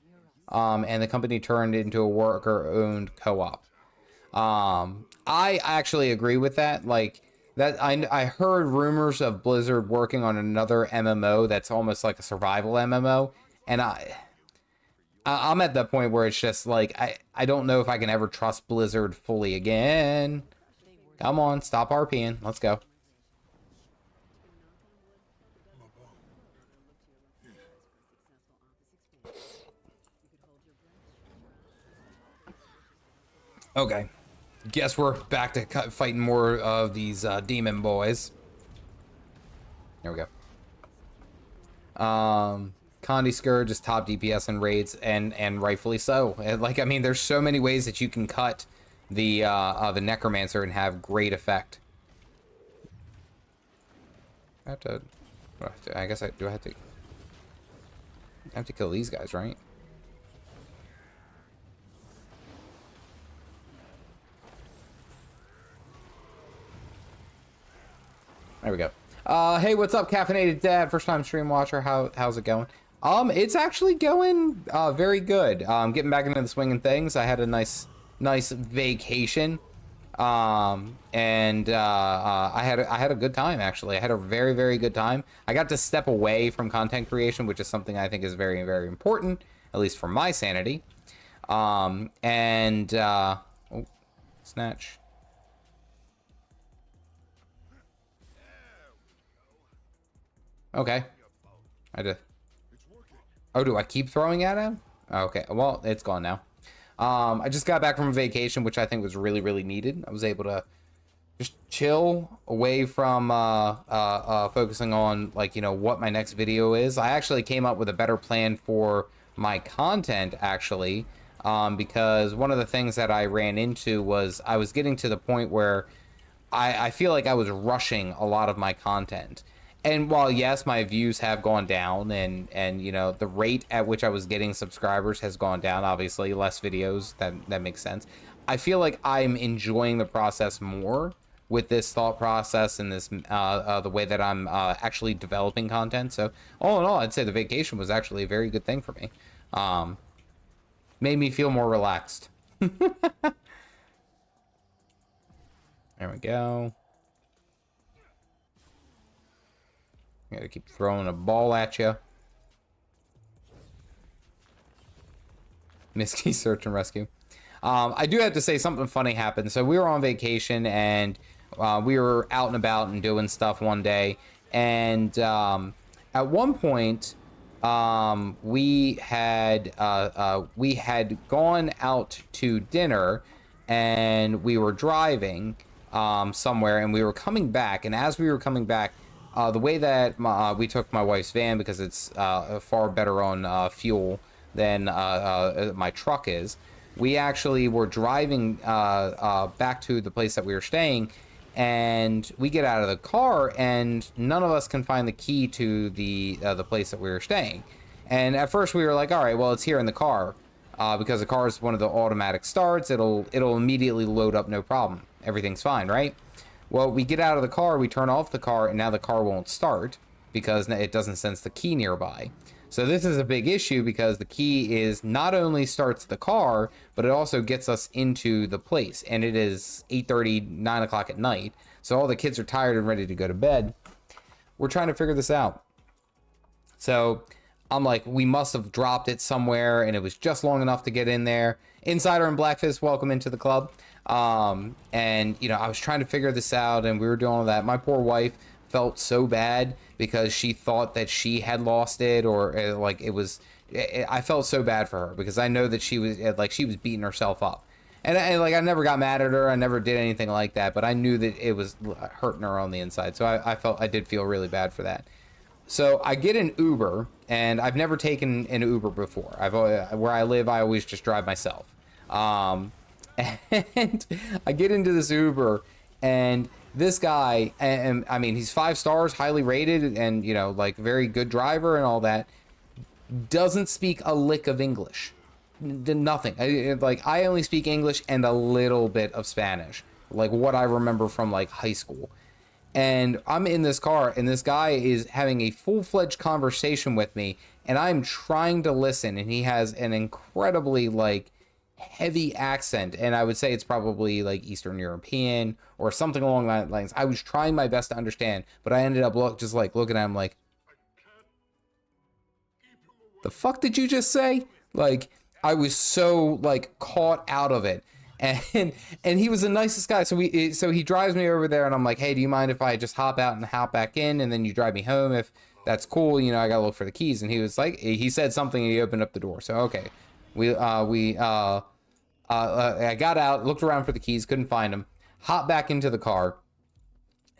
Speaker 1: and the company turned into a worker-owned co-op. I actually agree with that. Like that, I heard rumors of Blizzard working on another MMO that's almost like a survival MMO, and I'm at the point where it's just like I don't know if I can ever trust Blizzard fully again. Come on, stop RPing. Let's go. Okay. Guess we're back to fighting more of these demon boys. There we go. Condi Scourge is top DPS in raids, and rightfully so. Like, I mean, there's so many ways that you can cut the Necromancer and have great effect. I guess I have to kill these guys, right? There we go. Hey, what's up, Caffeinated Dad? First time stream watcher. How's it going? It's actually going very good. Getting back into the swing of things. I had a nice vacation. And I had a good time, actually. I had a very, very good time. I got to step away from content creation, which is something I think is very, very important, at least for my sanity. Oh, snatch. Okay. I did. Oh, do I keep throwing at him? Okay, well, it's gone now. I just got back from a vacation, which I think was really, really needed. I was able to just chill away from focusing on, like, you know, what my next video is. I actually came up with a better plan for my content, actually, because one of the things that I ran into was I was getting to the point where I feel like I was rushing a lot of my content. And while, yes, my views have gone down and you know, the rate at which I was getting subscribers has gone down, obviously, less videos, that makes sense. I feel like I'm enjoying the process more with this thought process and this, the way that I'm actually developing content. So, all in all, I'd say the vacation was actually a very good thing for me. Made me feel more relaxed. There we go. Gotta keep throwing a ball at you. Misky search and rescue. I do have to say something funny happened. So we were on vacation and we were out and about and doing stuff one day. And at one point, we had gone out to dinner and we were driving somewhere and we were coming back. And as we were coming back, the way that we took my wife's van, because it's far better on fuel than my truck is, we actually were driving back to the place that we were staying, and we get out of the car, and none of us can find the key to the place that we were staying. And at first we were like, all right, well, it's here in the car, because the car is one of the automatic starts. It'll immediately load up, no problem. Everything's fine, right? Well, we get out of the car, we turn off the car, and now the car won't start because it doesn't sense the key nearby. So this is a big issue because the key is not only starts the car, but it also gets us into the place. And it is 8:30, 9 o'clock at night. So all the kids are tired and ready to go to bed. We're trying to figure this out. So I'm like, we must have dropped it somewhere, and it was just long enough to get in there. Insider and Blackfist, welcome into the club. And, you know, I was trying to figure this out, and we were doing all that. My poor wife felt so bad because she thought that she had lost it, or like it was, I felt so bad for her because I know that she was beating herself up. And like, I never got mad at her. I never did anything like that. But I knew that it was hurting her on the inside. So I did feel really bad for that. So I get an Uber, and I've never taken an Uber before. Where I live, I always just drive myself. And I get into this Uber, and this guy, and I mean, he's 5 stars, highly rated, and, you know, like, very good driver and all that, doesn't speak a lick of English. Nothing. I only speak English and a little bit of Spanish, like what I remember from, like, high school. And I'm in this car, and this guy is having a full-fledged conversation with me, and I'm trying to listen, and he has an incredibly, like, heavy accent, and I would say it's probably like Eastern European or something along that lines. I was trying my best to understand, but I ended up just like looking at him like, the fuck did you just say? Like, I was so like caught out of it. And he was the nicest guy. So he drives me over there, and I'm like, hey, do you mind if I just hop out and hop back in, and then you drive me home? If that's cool, you know, I gotta look for the keys. And he was like, he said something, and he opened up the door. So okay. I got out, looked around for the keys, couldn't find them, hopped back into the car,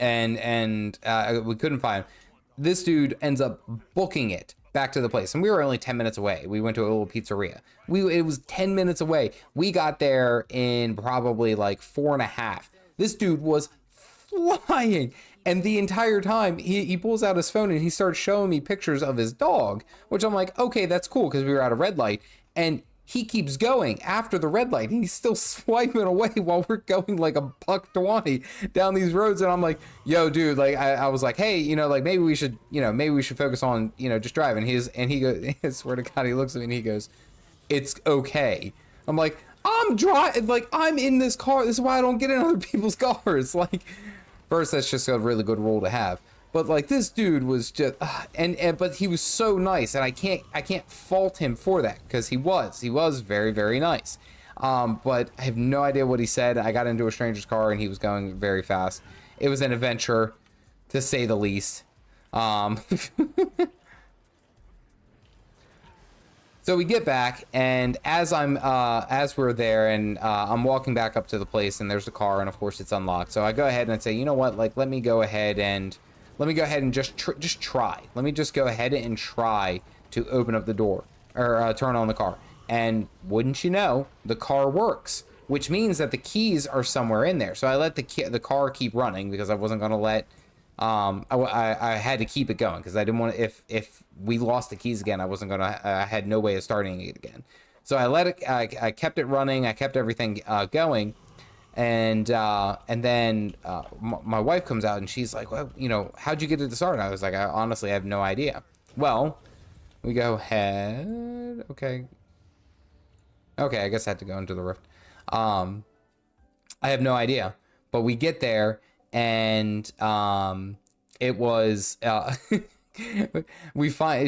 Speaker 1: and we couldn't find him. This dude ends up booking it back to the place, and we were only 10 minutes away. We went to a little pizzeria. It was 10 minutes away. We got there in probably like 4.5. This dude was flying, and the entire time he pulls out his phone and he starts showing me pictures of his dog, which I'm like, okay, that's cool, because we were at a red light, and he keeps going after the red light, and he's still swiping away while we're going like a $1.20 down these roads. And I'm like, yo, dude, like, I was like, hey, you know, like, maybe we should focus on, you know, just driving. He goes, I swear to God, he looks at me and he goes, it's okay. I'm like, I'm driving, like, I'm in this car. This is why I don't get in other people's cars. Like, first, that's just a really good rule to have. But like, this dude was just, but he was so nice, and I can't fault him for that, because he was very, very nice. But I have no idea what he said. I got into a stranger's car, and he was going very fast. It was an adventure, to say the least. So we get back, and as we're there, and I'm walking back up to the place, and there's a car, and of course it's unlocked. So I go ahead and I say, you know what, like, let me go ahead and just try. Let me just go ahead and try to open up the door, or turn on the car. And wouldn't you know, the car works, which means that the keys are somewhere in there. So I let the car keep running, because I wasn't going to let, I had to keep it going, because I didn't want to, if we lost the keys again, I had no way of starting it again. So I kept it running. I kept everything going. And then my wife comes out, and she's like, well, you know, how'd you get it to start? And I was like, I honestly have no idea. Well, we go ahead. Okay, I guess I had to go into the rift. I have no idea. But we get there, and it was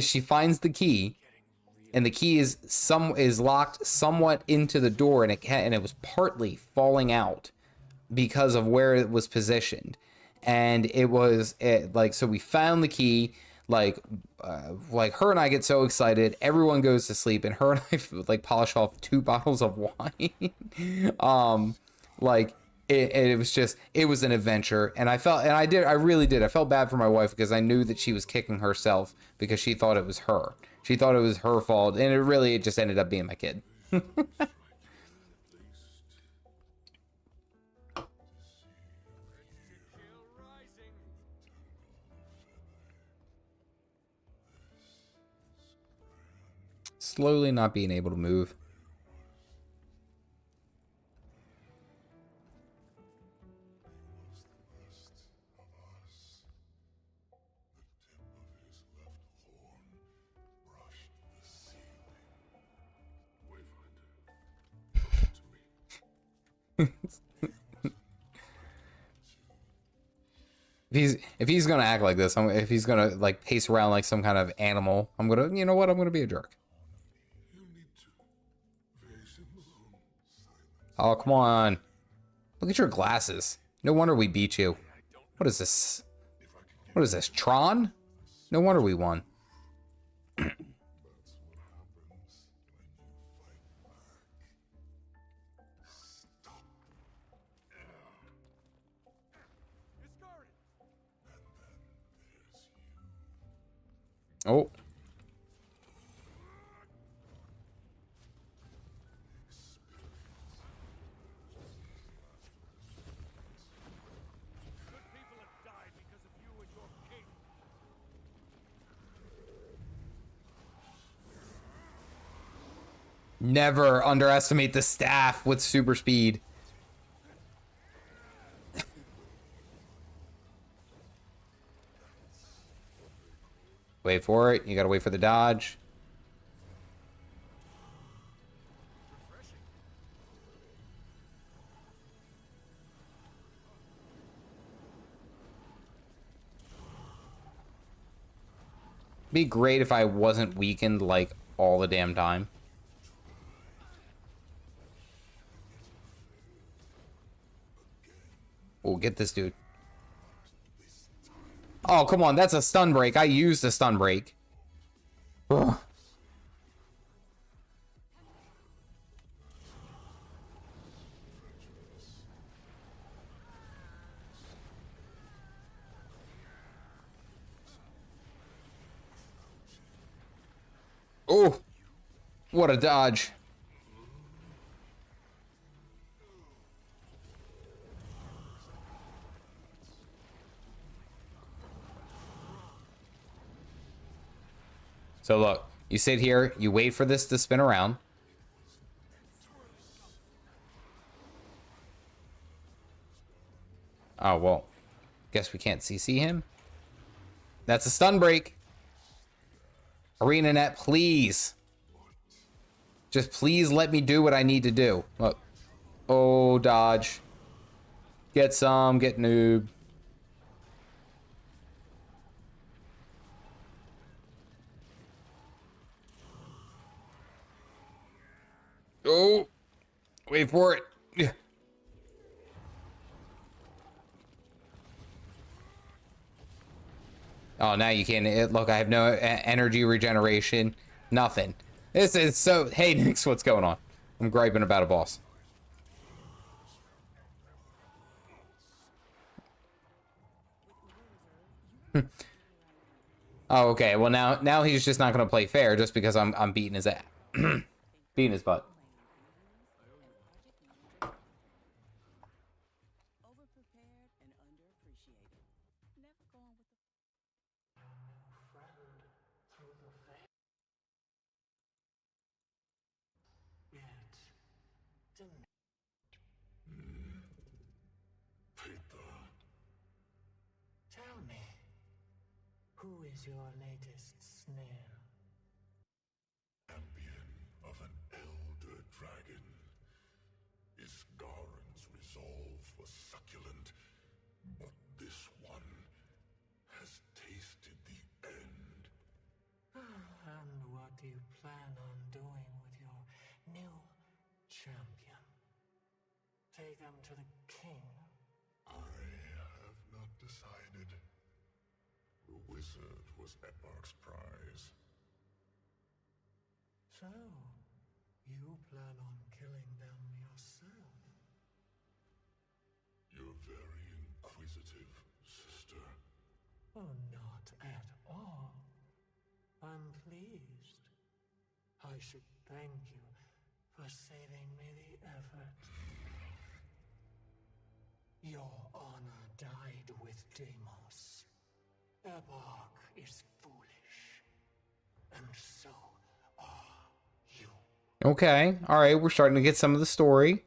Speaker 1: she finds the key, and the key is locked somewhat into the door, and it was partly falling out because of where it was positioned. And so we found the key, like her and I get so excited, everyone goes to sleep, and her and I like polish off 2 bottles of wine. It was an adventure, and I really did. I felt bad for my wife, because I knew that she was kicking herself because she thought it was her. She thought it was her fault, and it just ended up being my kid. Slowly not being able to move. If he's gonna act like this, if he's gonna like pace around like some kind of animal, I'm gonna be a jerk. Oh, come on. Look at your glasses. No wonder we beat you. What is this? What is this, Tron? No wonder we won. Oh.
Speaker 2: Good people have died because of you and your king.
Speaker 1: Never underestimate the staff with super speed. Wait for it. You gotta wait for the dodge. Be great if I wasn't weakened like all the damn time. Oh, get this dude. Oh, come on. That's a stun break. I used a stun break. Ugh. Oh, what a dodge. So look, you sit here, you wait for this to spin around. Oh, well, guess we can't CC him. That's a stun break. Arena net, please. Just please let me do what I need to do. Look. Oh, dodge. Get some, get noob. Oh, wait for it. Oh, now you can't. Look, I have no energy regeneration. Nothing. This is so... Hey, Nix, what's going on? I'm griping about a boss. Oh, okay. Well, now he's just not going to play fair just because I'm beating his ass. Beating his butt.
Speaker 3: Overprepared and underappreciated. Never going with the
Speaker 4: Peter, tell me, who is your latest snare?
Speaker 5: Champion of an elder dragon. Isgaren's resolve was succulent, but this one has tasted the end.
Speaker 4: And what do you plan on doing with your new champion? Take them to the king?
Speaker 5: I have not decided. The wizard was Eparch's prize.
Speaker 4: So, you plan on killing them yourself?
Speaker 5: You're very inquisitive, sister.
Speaker 4: Oh, not at all. I'm pleased. I should thank you for saving me the effort. Your honor died with Deimos. Eparch is foolish. And so are you.
Speaker 1: Okay. All right. We're starting to get some of the story.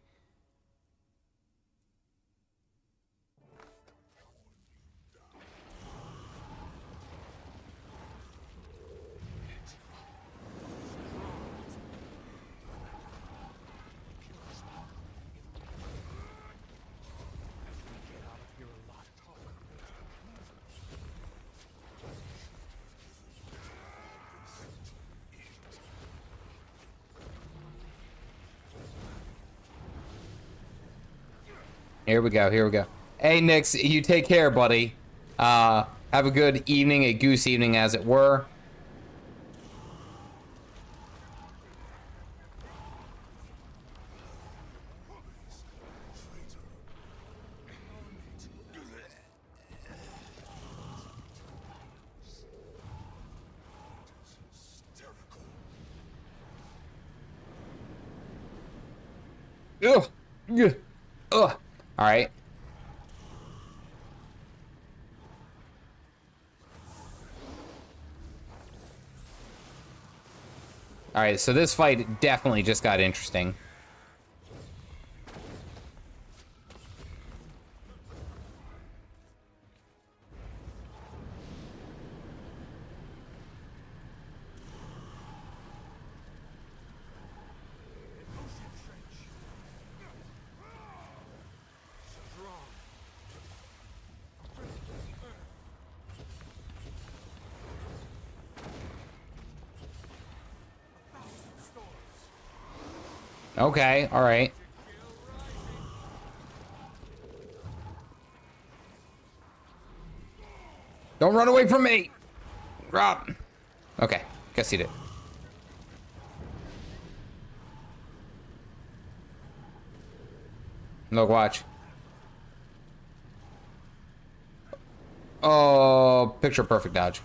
Speaker 1: Here we go. Here we go. Hey, Nix, you take care, buddy. Have a good evening, a goose evening, as it were. Ugh. Ugh. Ugh. All right. All right, so this fight definitely just got interesting. Okay, all right. Don't run away from me! Rob! Okay, guess he did. Look, watch. Oh, picture perfect dodge.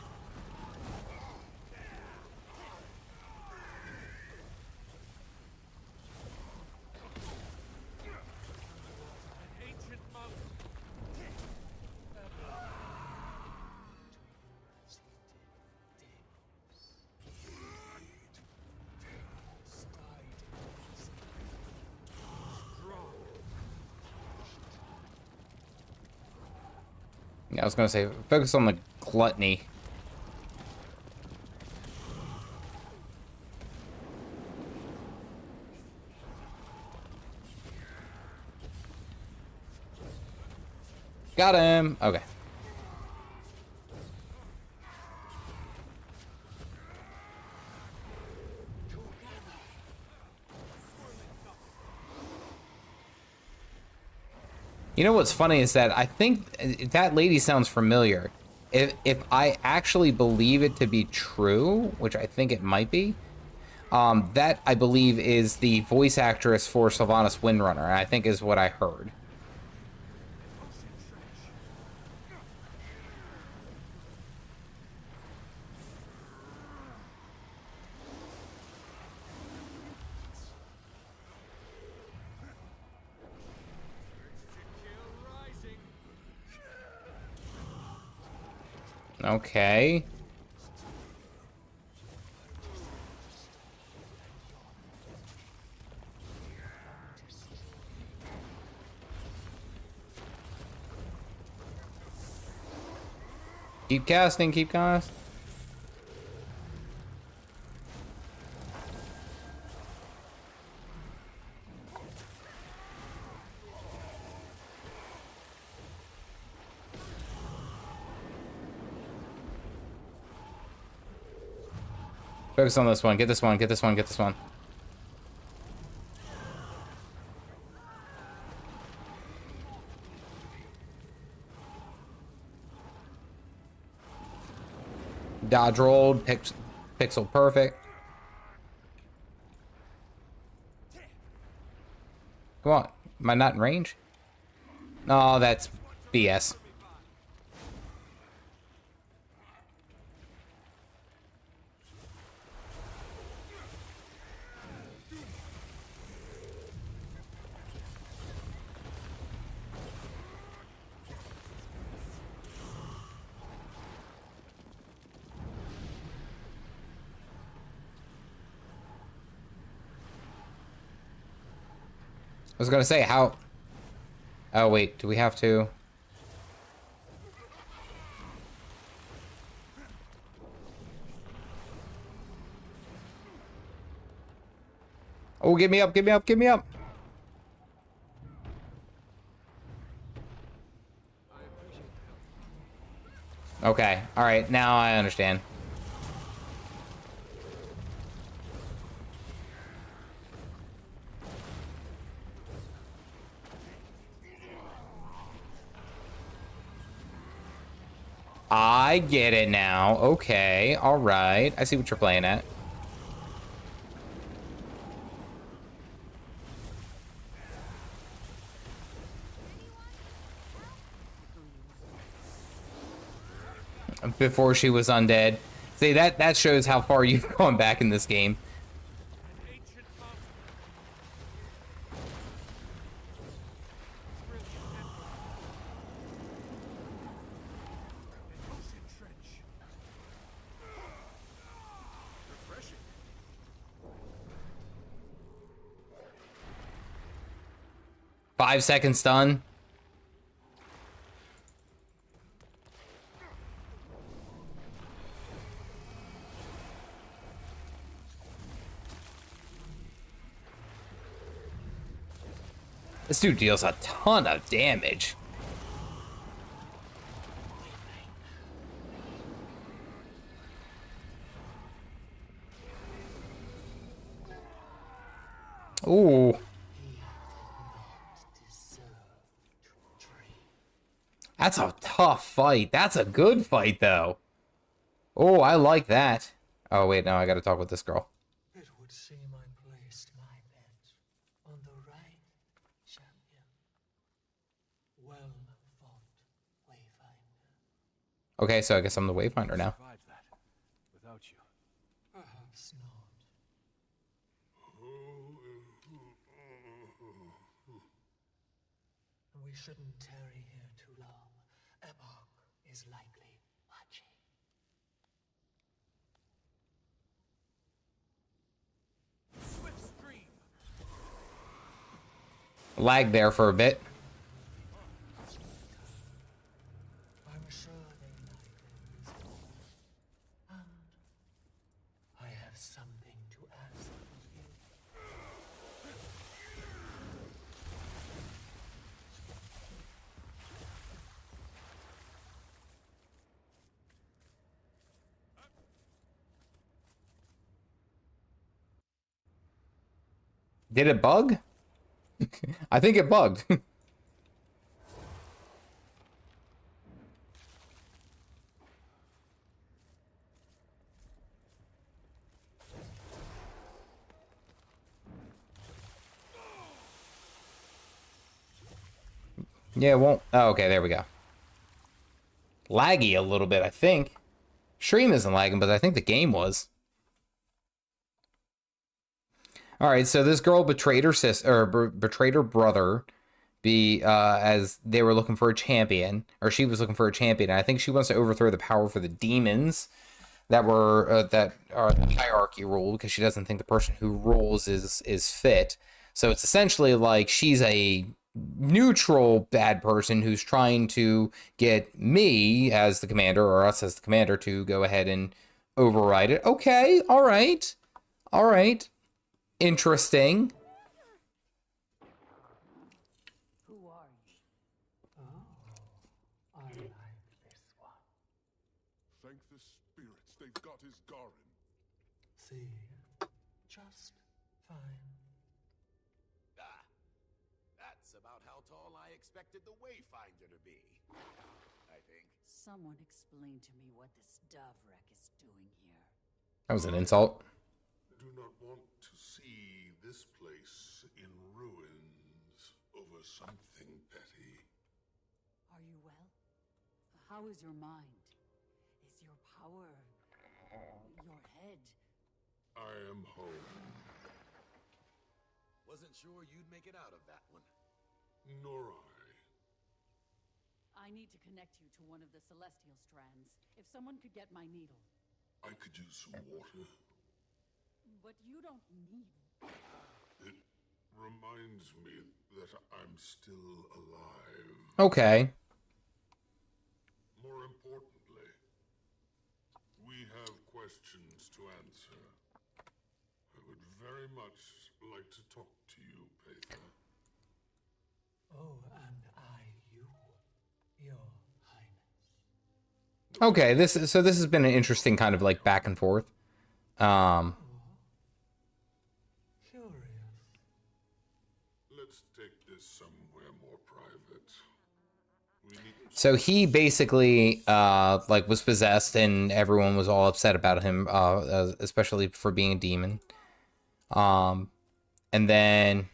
Speaker 1: Yeah, I was gonna say, focus on the gluttony. Got him. Okay. You know what's funny is that I think that lady sounds familiar. If I actually believe it to be true, which I think it might be, that I believe is the voice actress for Sylvanas Windrunner, I think is what I heard. Okay. Keep casting, keep casting. Focus on this one. Get this one. Get this one. Get this one. Dodge rolled. Pixel perfect. Come on. Am I not in range? No, that's BS. I was gonna say, how... Oh, wait, do we have to... Oh, get me up, get me up, get me up! Okay, alright, now I understand. I get it now. Okay, alright. I see what you're playing at. Before she was undead. See, that shows how far you've gone back in this game. 5-second stun. This dude deals a ton of damage. Ooh. That's a tough fight. That's a good fight, though. Oh, I like that. Oh, wait, no, I gotta talk with this girl.
Speaker 4: It would seem I placed my bet on the right champion. Well fought, Wayfinder.
Speaker 1: Okay, so I guess I'm the Wayfinder now.
Speaker 2: Survive that without you.
Speaker 4: Perhaps not. We shouldn't tarry here too long. Epoch is likely watching.
Speaker 2: Swift stream.
Speaker 1: Lag there for a bit.
Speaker 4: I'm sure they like them. And I have something to ask of you.
Speaker 1: Did it bug? I think it bugged. Yeah, it won't. Oh, okay, there we go. Laggy a little bit, I think. Stream isn't lagging, but I think the game was. All right, so this girl betrayed her sister, or betrayed her brother, as they were looking for a champion, or she was looking for a champion. And I think she wants to overthrow the power for the demons that were that are the hierarchy rule, because she doesn't think the person who rules is fit. So it's essentially like she's a neutral bad person who's trying to get me as the commander, or us as the commander, to go ahead and override it. Okay, all right, all right. Interesting.
Speaker 3: Who are you?
Speaker 4: Oh, I like this one.
Speaker 5: Thank the spirits, they've got his Garin.
Speaker 4: See, just fine.
Speaker 6: Ah, that's about how tall I expected the Wayfinder to be. I think.
Speaker 3: Someone explain to me what this dove wreck is doing here.
Speaker 1: That was an insult.
Speaker 5: Do not want to see this place in ruins over something petty.
Speaker 3: Are you well? How is your mind? Is your power... your head?
Speaker 5: I am home,
Speaker 6: Wasn't sure you'd make it out of that one.
Speaker 5: nor
Speaker 3: I need to connect you to one of the celestial strands. If someone could get my needle.
Speaker 5: I could use some water.
Speaker 3: But you don't need...
Speaker 5: It reminds me that I'm still alive.
Speaker 1: Okay.
Speaker 5: More importantly, we have questions to answer. I would very much like to talk to you, Patha.
Speaker 4: Oh, and you, Your Highness.
Speaker 1: Okay, this has been an interesting kind of like back and forth.
Speaker 4: Curious.
Speaker 5: Let's take this somewhere more private. We need to
Speaker 1: So he basically like was possessed, and everyone was all upset about him, especially for being a demon. And then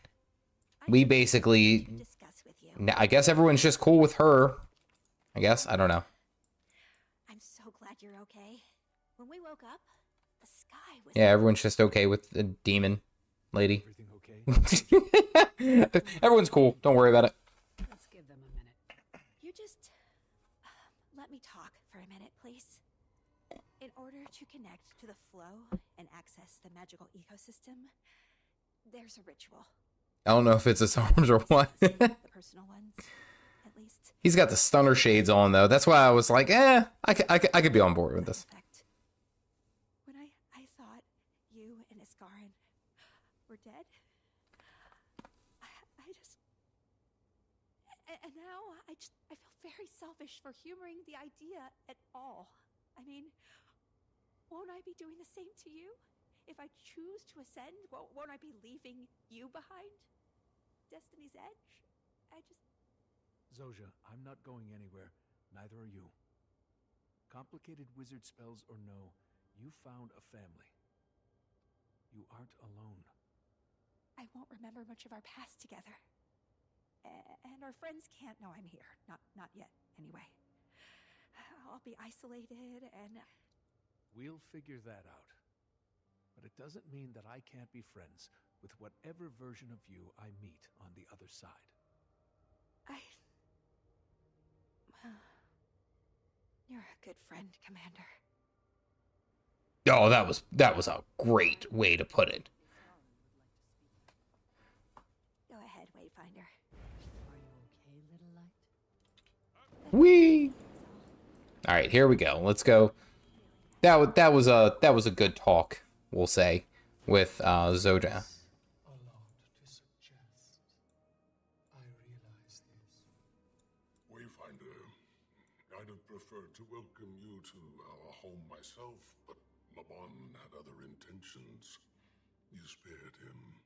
Speaker 1: we basically,
Speaker 7: discuss with you.
Speaker 1: I guess everyone's just cool with her. I guess, I don't know.
Speaker 7: I'm so glad you're okay. When we woke up, the sky was...
Speaker 1: Yeah, everyone's just okay with the demon lady.
Speaker 2: Everything okay?
Speaker 1: Everyone's cool. Don't worry about it.
Speaker 3: Let's give them a minute.
Speaker 7: You just... let me talk for a minute, please. In order to connect to the flow and access the magical ecosystem, there's a ritual.
Speaker 1: I don't know if it's his arms or what.
Speaker 7: The personal ones, at least.
Speaker 1: He's got the stunner shades on, though. That's why I was like, I could be on board with this.
Speaker 7: Effect. When I thought you and Iskarin were dead, I just... And now I feel very selfish for humoring the idea at all. I mean, won't I be doing the same to you? If I choose to ascend, won't I be leaving you behind? Destiny's Edge?
Speaker 2: Zoja, I'm not going anywhere. Neither are you. Complicated wizard spells or no, you found a family. You aren't alone.
Speaker 7: I won't remember much of our past together. And our friends can't know I'm here. Not yet, anyway. I'll be isolated and...
Speaker 2: We'll figure that out. But it doesn't mean that I can't be friends with whatever version of you I meet on the other side.
Speaker 7: You're a good friend, Commander.
Speaker 1: Oh, that was a great way to put it.
Speaker 7: Go ahead, Wayfinder.
Speaker 3: Are you okay, little light?
Speaker 1: Whee! All right, here we go. Let's go. That was a good talk, we'll say, with Zoja.
Speaker 4: A lot to suggest. I realize this.
Speaker 5: Wayfinder, I'd have preferred to welcome you to our home myself, but Laban had other intentions. You spared him.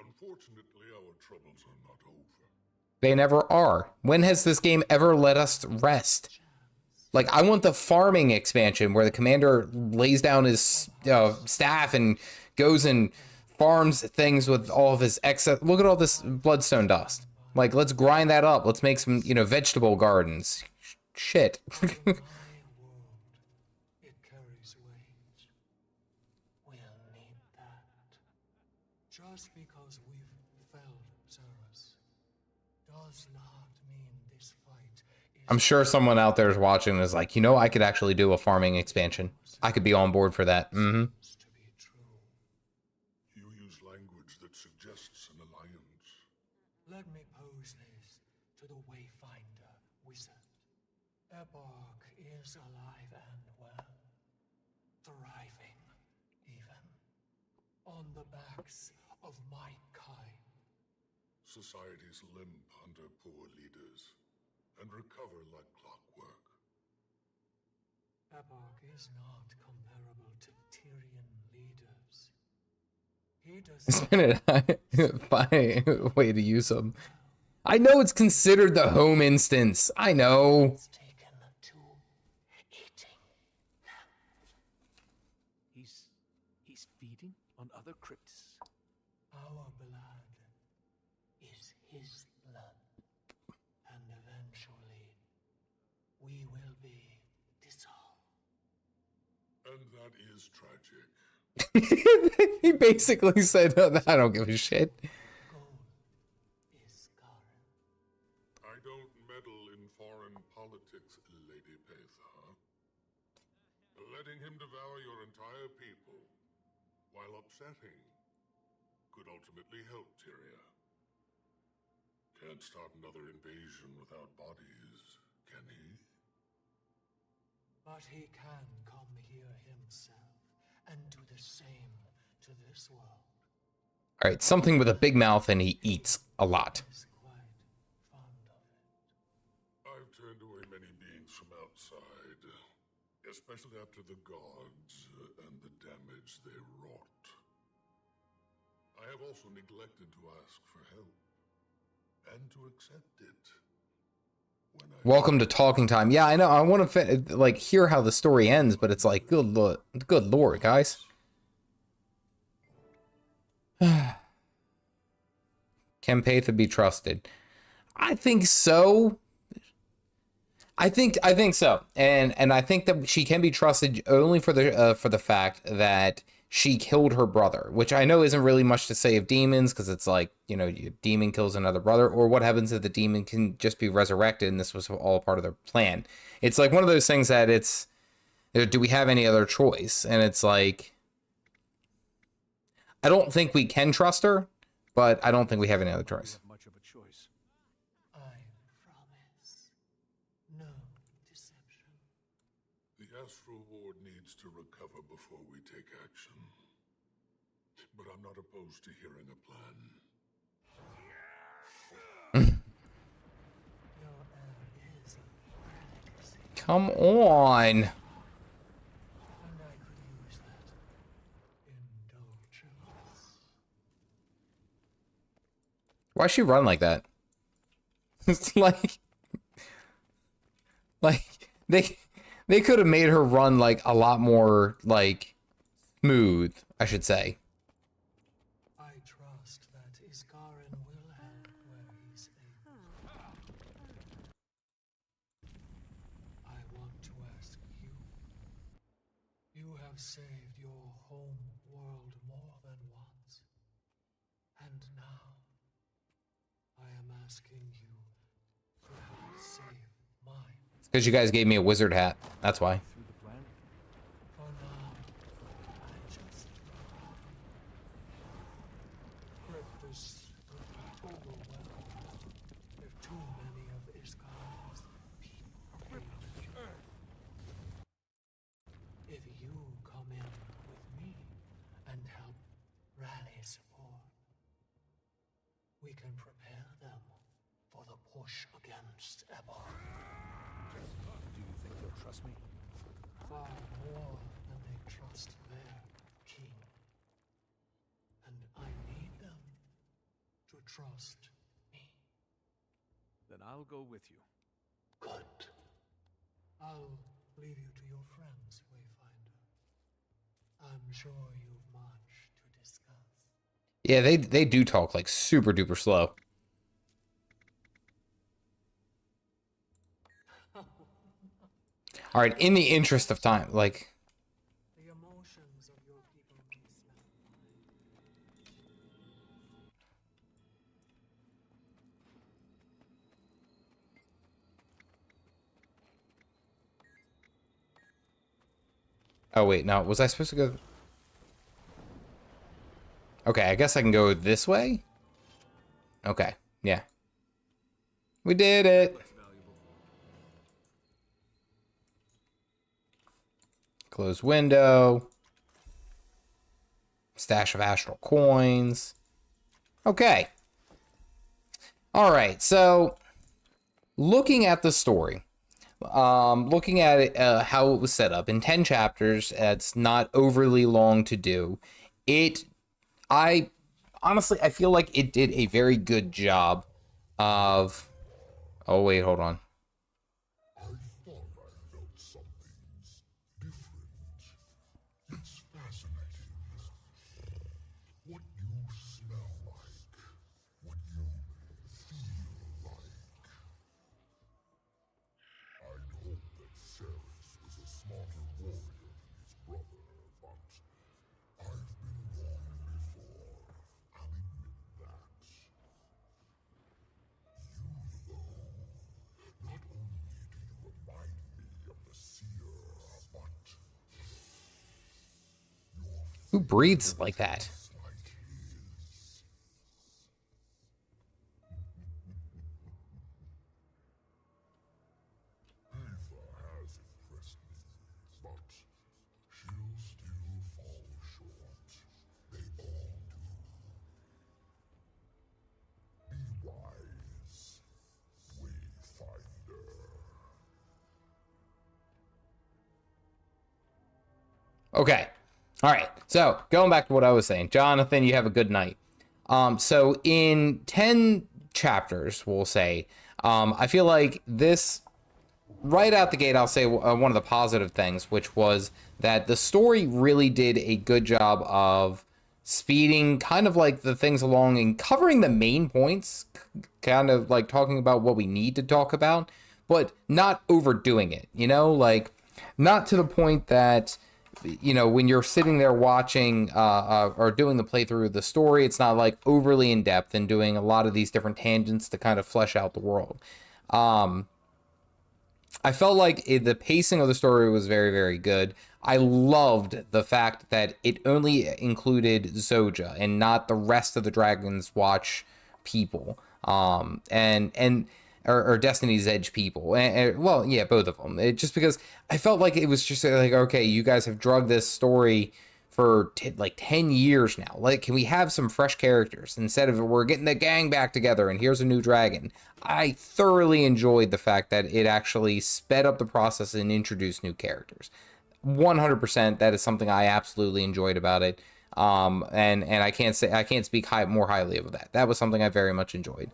Speaker 5: Unfortunately, our troubles are not over.
Speaker 1: They never are. When has this game ever let us rest? Like, I want the farming expansion where the commander lays down his staff and goes and farms things with all of his excess. Look at all this bloodstone dust. Like, let's grind that up. Let's make some, vegetable gardens. Shit.
Speaker 4: My world, it carries weight. We'll need that. Just because we've felled Zerus does not mean this fight is...
Speaker 1: I'm sure someone out there is watching and is like, I could actually do a farming expansion. I could be on board for that. Mm-hmm.
Speaker 4: to be true.
Speaker 5: You use language that suggests an alliance.
Speaker 4: Let me pose this to the Wayfinder wizard. Epoch is alive and well. Thriving, even. On the backs of my kind.
Speaker 5: Societies limp under poor leaders and recover like clockwork.
Speaker 4: Epoch is not comparable to Tyrian leaders. He does not...
Speaker 1: Fine way to use them. I know it's considered the home instance. I know.
Speaker 4: It's taken to eating them.
Speaker 2: He's feeding on other crypts.
Speaker 4: Our blood is his blood. And eventually, we will be dissolved.
Speaker 5: And that is tragic.
Speaker 1: He basically said, I don't give a shit.
Speaker 4: Gold is Garen.
Speaker 5: I don't meddle in foreign politics, Lady Petha. Letting him devour your entire people, while upsetting, could ultimately help Tyria. Can't start another invasion without bodies, can he?
Speaker 4: But he can come here himself and do the same to this world.
Speaker 1: All right, something with a big mouth and he eats a lot.
Speaker 4: He's quite fond of it.
Speaker 5: I've turned away many beings from outside, especially after the gods and the damage they wrought. I have also neglected to ask for help, and to accept it. When I
Speaker 1: Welcome to talking time. Yeah, I know. I want to hear how the story ends, but it's like, good lord, guys. Can Petha be trusted? I think so. I think so, and I think that she can be trusted only for the fact that she killed her brother, which I know isn't really much to say of demons, because it's like, your demon kills another brother, or what happens if the demon can just be resurrected, and this was all part of their plan. It's like one of those things that it's, do we have any other choice? And it's like, I don't think we can trust her. but I don't think we have any other choice.
Speaker 2: Much of a choice.
Speaker 4: I promise. No deception.
Speaker 5: The astral ward needs to recover before we take action. But I'm not opposed to hearing a plan.
Speaker 4: Your heir is a legacy,
Speaker 1: Come on.
Speaker 4: and I could use that indulgence.
Speaker 1: Why'd she run like that? It's like they could have made her run like a lot more like smooth, I should say.
Speaker 4: I trust that Iskarin will head where he's able. I want to ask you. You have saved your home world more than once. And now, I am asking you to help save mine.
Speaker 1: Because you guys gave me a wizard hat. That's why.
Speaker 2: Through the plan?
Speaker 4: For now, I just Cryptus would be overwhelmed if too many of Iskarin's people failed. If you come in with me and help rally support, we can prepare them for the push against Ebon.
Speaker 2: Do you think they'll trust me?
Speaker 4: Far more than they trust their king. And I need them to trust me.
Speaker 2: Then I'll go with you.
Speaker 4: Good. I'll leave you to your friends, Wayfinder. I'm sure you've much to discuss.
Speaker 1: Yeah, they do talk like super duper slow. All right, in the interest of time, like
Speaker 4: The emotions of your people may smell
Speaker 1: oh wait, no, was I supposed to go? Okay, I guess I can go this way. Okay, yeah. We did it. Close window. Stash of astral coins. Okay. All right, so looking at the story, looking at it, how it was set up in 10 chapters, it's not overly long to do. I honestly, I feel like it did a very good job of, oh wait, hold on.
Speaker 5: I thought I felt something's different. It's fascinating. What you smell like, what you feel like. I'd hoped that Ceres was a smarter warrior than his brother, but I've been wrong before. I'll admit that. You, though, not only do you remind me of the seer, but
Speaker 1: Who breathes like that?
Speaker 5: it's like his. Ava has impressed me, but she'll still fall short. They all do. Be wise, Wayfinder.
Speaker 1: Okay. All right. So going back to what I was saying, Jonathan, you have a good night. So in 10 chapters, we'll say, I feel like this right out the gate, I'll say one of the positive things, which was that the story really did a good job of speeding kind of like the things along and covering the main points, kind of like talking about what we need to talk about, but not overdoing it, you know, like not to the point that, you know, when you're sitting there watching or doing the playthrough of the story, it's not like overly in depth and doing a lot of these different tangents to kind of flesh out the world. I felt like the pacing of the story was very, very good. I loved the fact that it only included Zoja and not the rest of the Dragon's Watch people, or Destiny's Edge people. Well, yeah, both of them. Just because I felt like it was just like, okay, you guys have drugged this story for like 10 years now. Like, can we have some fresh characters instead of we're getting the gang back together and here's a new dragon? I thoroughly enjoyed the fact that it actually sped up the process and introduced new characters. 100%, that is something I absolutely enjoyed about it. And I can't speak more highly of that. That was something I very much enjoyed.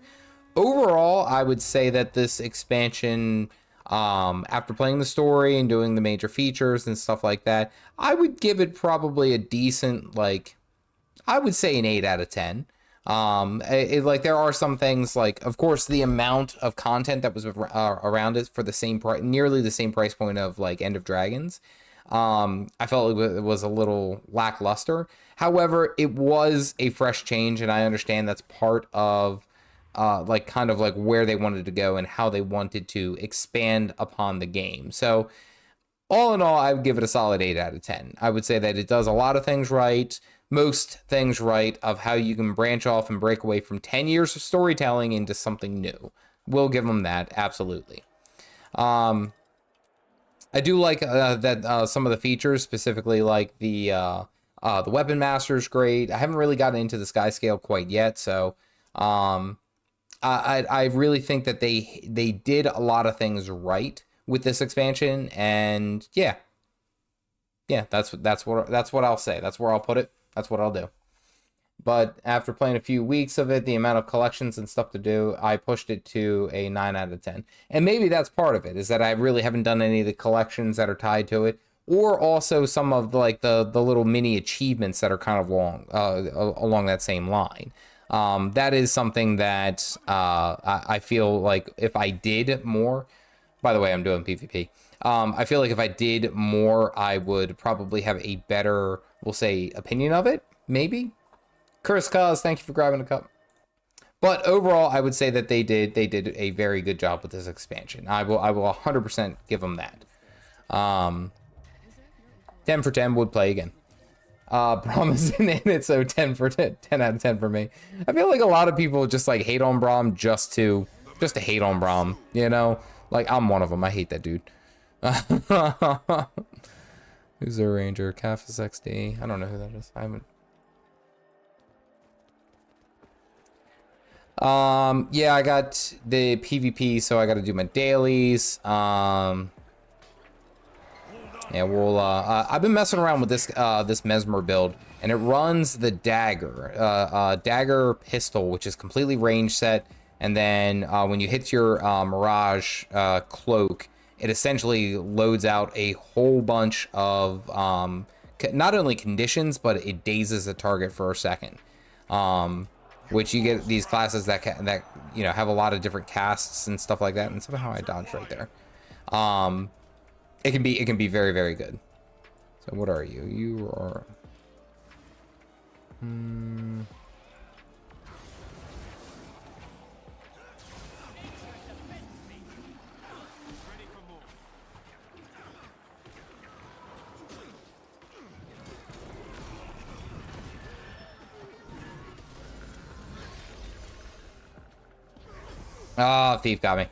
Speaker 1: Overall, I would say that this expansion, after playing the story and doing the major features and stuff like that, I would give it probably a decent, like, I would say an 8 out of 10. Like, there are some things, like, of course, the amount of content that was around it for the same price, nearly the same price point of, like, End of Dragons. I felt it was a little lackluster. However, it was a fresh change, and I understand that's part of like kind of like where they wanted to go and how they wanted to expand upon the game. So all in all, I would give it a solid 8 out of 10. I would say that it does a lot of things right, most things right, of how you can branch off and break away from 10 years of storytelling into something new. We'll give them that, absolutely. I do like that some of the features, specifically like the weapon master is great. I haven't really gotten into the sky scale quite yet, so I really think that they did a lot of things right with this expansion, and yeah, that's what I'll say. That's where I'll put it. That's what I'll do. But after playing a few weeks of it, the amount of collections and stuff to do, I pushed it to a 9 out of 10. And maybe that's part of it, is that I really haven't done any of the collections that are tied to it, or also some of like the little mini achievements that are kind of along that same line. That is something that I feel like if I did more, by the way, I'm doing PvP. I feel like if I did more, I would probably have a better, we'll say, opinion of it, maybe. Curse Cause, thank you for grabbing a cup. But overall, I would say that they did a very good job with this expansion. I will 100% give them that. 10 for 10, would play again. Braum isn't in it, so 10 out of 10 for me. I feel like a lot of people just like hate on Braum just to hate on Braum, you know? Like, I'm one of them. I hate that dude. Who's their ranger? Caffeinated XD. I don't know who that is. I haven't. Yeah, I got the PvP, so I got to do my dailies. Yeah, we'll, I've been messing around with this Mesmer build, and it runs the dagger pistol, which is completely range set. And then, when you hit your, Mirage, cloak, it essentially loads out a whole bunch of, not only conditions, but it dazes the target for a second. Which you get these classes that you know, have a lot of different casts and stuff like that, and somehow I dodged right there. It can be very, very good. So what are you? You are oh, thief got me.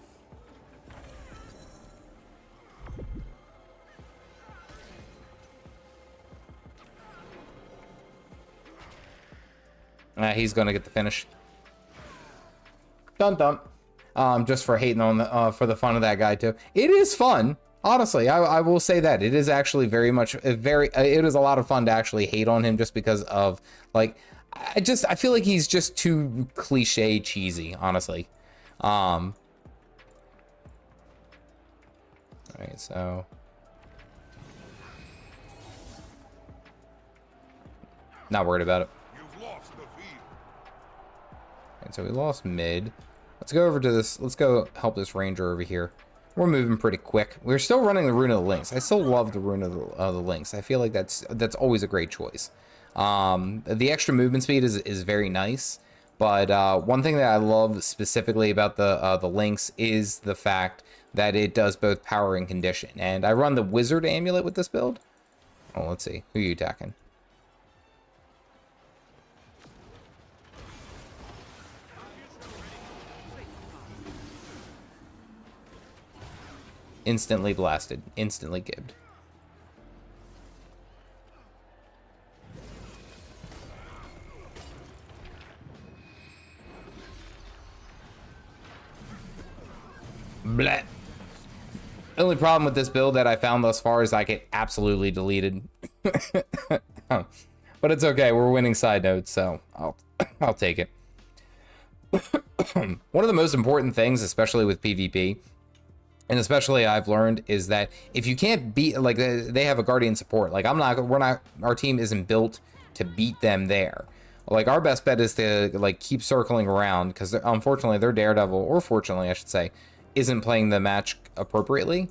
Speaker 1: He's gonna get the finish. Dun dun. Just for hating on the for the fun of that guy too. It is fun, honestly. I will say that it is actually very much it is a lot of fun to actually hate on him, just because of like I feel like he's just too cliche cheesy, honestly. Alright, so not worried about it. And so we lost mid. Let's go over to this. Let's go help this ranger over here. We're moving pretty quick. We're still running the Rune of the Lynx. I still love the Rune of the Lynx. I feel like that's always a great choice. The extra movement speed is very nice. But one thing that I love specifically about the Lynx is the fact that it does both power and condition. And I run the Wizard Amulet with this build. Oh, let's see. Who are you attacking? Instantly blasted. Instantly gibbed. Blah. The only problem with this build that I found thus far is I get absolutely deleted. But it's okay. We're winning side notes, so I'll take it. One of the most important things, especially with PvP, and especially I've learned, is that if you can't beat, like, they have a guardian support. Like, our team isn't built to beat them there. Like, our best bet is to, like, keep circling around, because unfortunately their Daredevil, or fortunately I should say, isn't playing the match appropriately.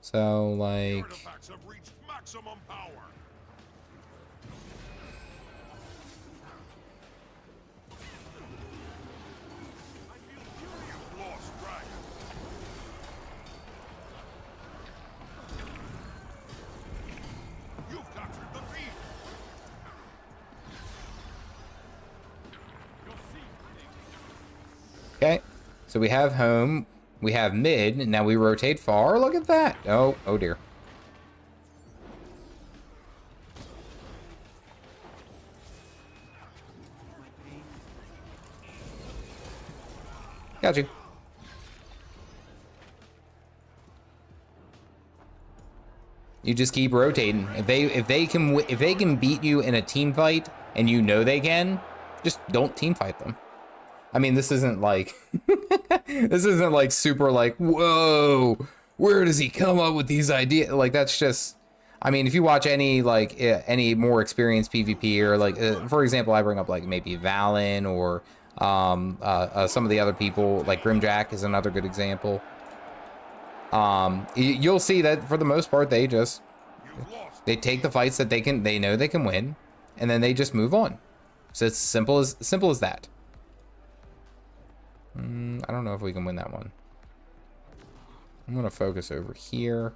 Speaker 1: So, like,
Speaker 5: Artifacts have reached maximum power. You've lost Dragon. You've captured the field.
Speaker 1: okay. So we have home, we have mid, and now we rotate far. Look at that. Oh dear. Got you. You just keep rotating. If they can beat you in a team fight, and you know they can, just don't team fight them. I mean, this isn't like this isn't like super like, whoa, where does he come up with these ideas? Like, that's just, I mean, if you watch any like any more experienced PvP, or like for example, I bring up like maybe Vallun, or some of the other people, like Grimjack is another good example. You'll see that for the most part they take the fights that they know they can win, and then they just move on. So it's simple as that. I don't know if we can win that one. I'm gonna focus over here.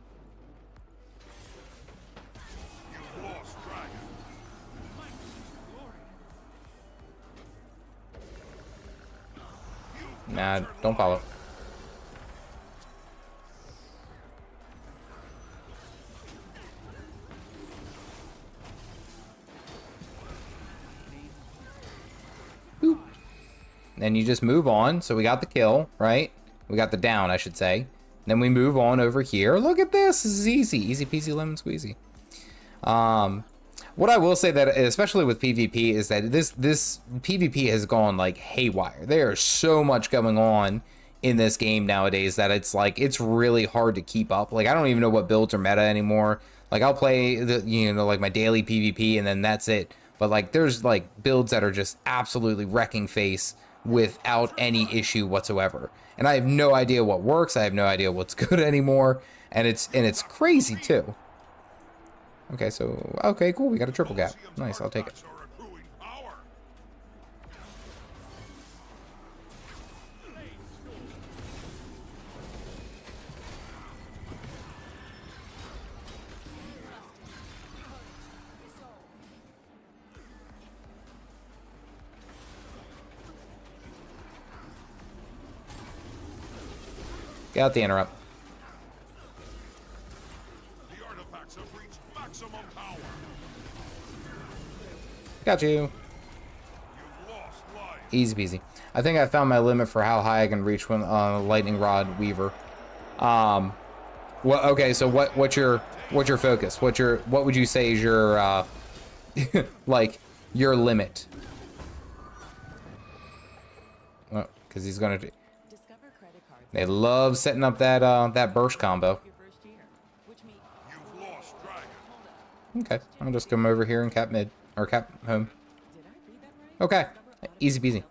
Speaker 1: Nah, don't follow. Boop. Then you just move on. So we got the kill, right? We got the down, I should say. Then we move on over here. Look at this. This is easy. Easy peasy lemon squeezy. What I will say, that especially with PvP, is that this PvP has gone like haywire. There's so much going on in this game nowadays that it's like, it's really hard to keep up. Like, I don't even know what builds are meta anymore. Like, I'll play like my daily PvP, and then that's it. But like, there's like builds that are just absolutely wrecking face without any issue whatsoever. And I have no idea what works. I have no idea what's good anymore. And it's crazy too. Okay, so, okay, cool. We got a triple gap. Nice, I'll take it. Got the interrupt.
Speaker 5: The artifacts have reached maximum power.
Speaker 1: Got you.
Speaker 5: You've lost life.
Speaker 1: Easy peasy. I think I found my limit for how high I can reach when lightning rod weaver. Well, okay, so what's your focus? What would you say is your like your limit? Well, because he's gonna do. They love setting up that that burst combo.
Speaker 5: You've lost Dragon.
Speaker 1: Okay, I'll just come over here and cap mid, or cap home. Okay, easy peasy.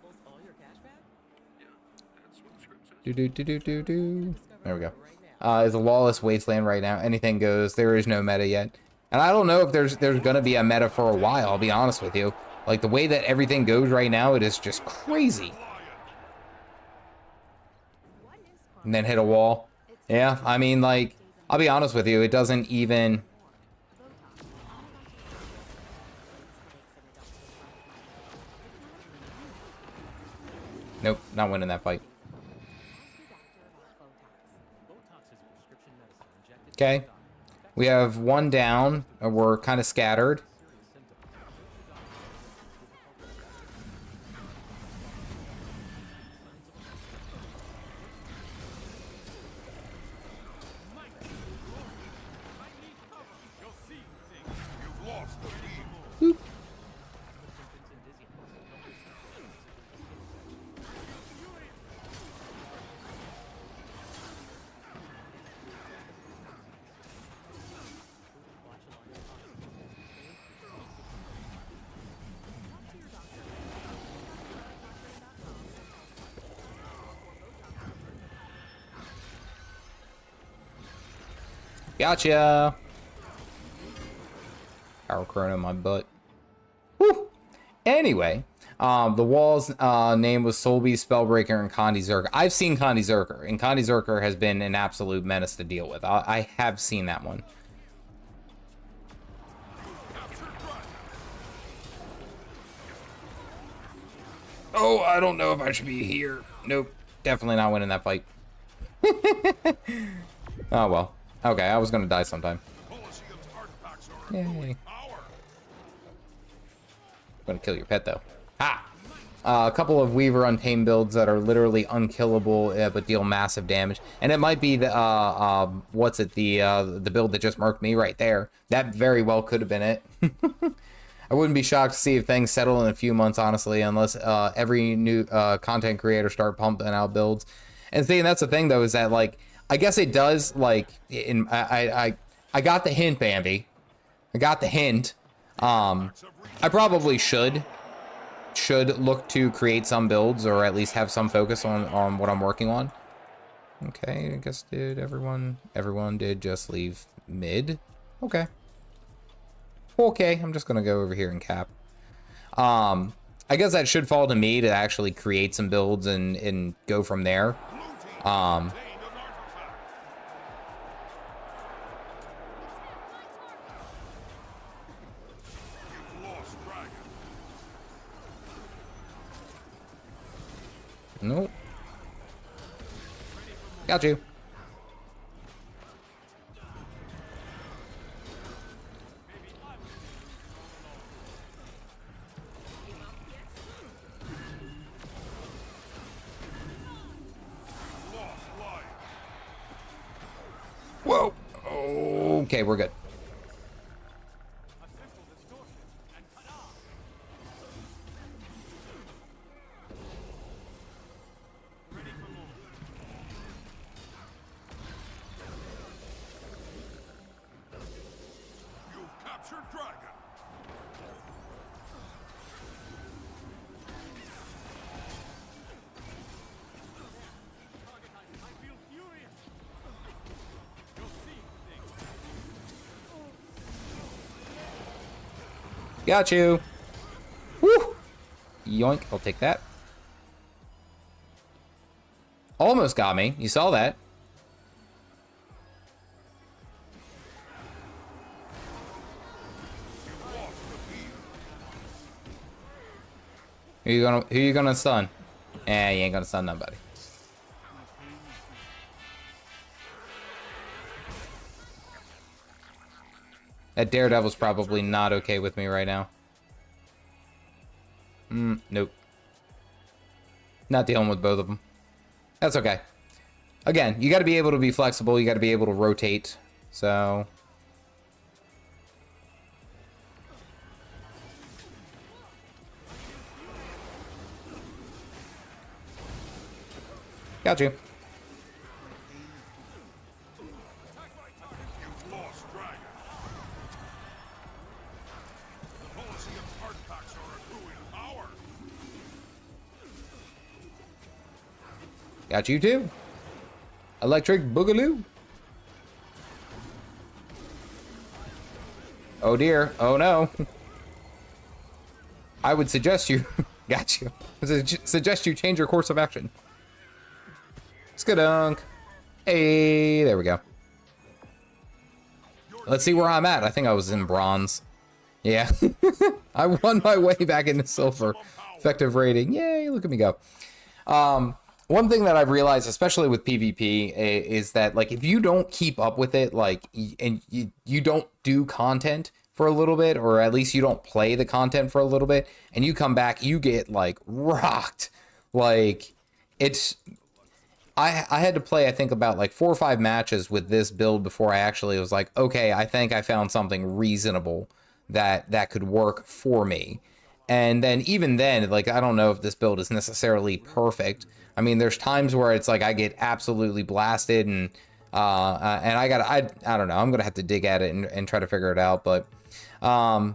Speaker 1: Do. There we go. It's a lawless wasteland right now. Anything goes. There is no meta yet, and I don't know if there's gonna be a meta for a while. I'll be honest with you. Like, the way that everything goes right now, it is just crazy. And then hit a wall. Yeah, I mean, like, I'll be honest with you, it doesn't even... Nope, not winning that fight. Okay. We have one down, and we're kind of scattered. Boop. Gotcha. Power chrono in my butt. Woo. Anyway, the wall's name was Solby, Spellbreaker, and Condi Zerker. I've seen Condi Zerker, and Condi Zerker has been an absolute menace to deal with. I have seen that one. Oh, I don't know if I should be here. Nope, definitely not winning that fight. Oh well. Okay, I was gonna die sometime. Yay. I'm gonna kill your pet though. Ha! A couple of Weaver Untamed builds that are literally unkillable but deal massive damage. And it might be the what's it, the build that just marked me right there. That very well could have been it. I wouldn't be shocked to see if things settle in a few months, honestly, unless every new content creator start pumping out builds. And see, that's the thing though, is that like I guess it does, like, I got the hint, Bambi. I got the hint. I probably should look to create some builds, or at least have some focus on what I'm working on. Okay, I guess everyone did just leave mid. Okay. Okay, I'm just gonna go over here and cap. I guess that should fall to me to actually create some builds and go from there. Nope. Got you. Whoa. Okay, we're good. Got you. Woo! Yoink, I'll take that. Almost got me. You saw that. Who you gonna stun? Eh, you ain't gonna stun nobody. That Daredevil's probably not okay with me right now. Nope. Not dealing with both of them. That's okay. Again, you got to be able to be flexible. You got to be able to rotate. So... got you. Got you too. Electric Boogaloo. Oh dear. Oh no. I would suggest you... got you. Suggest you change your course of action. Skadunk. Hey, there we go. Let's see where I'm at. I think I was in bronze. Yeah. I won my way back into silver. Effective rating. Yay, look at me go. One thing that I've realized, especially with PvP, is that like if you don't keep up with it, like and you don't do content for a little bit, or at least you don't play the content for a little bit, and you come back, you get like rocked. Like it's I had to play, I think, about like 4 or 5 matches with this build before I actually was like, okay, I think I found something reasonable that could work for me. And then even then, like, I don't know if this build is necessarily perfect. I mean, there's times where it's like I get absolutely blasted, and I don't know, I'm gonna have to dig at it and try to figure it out. But I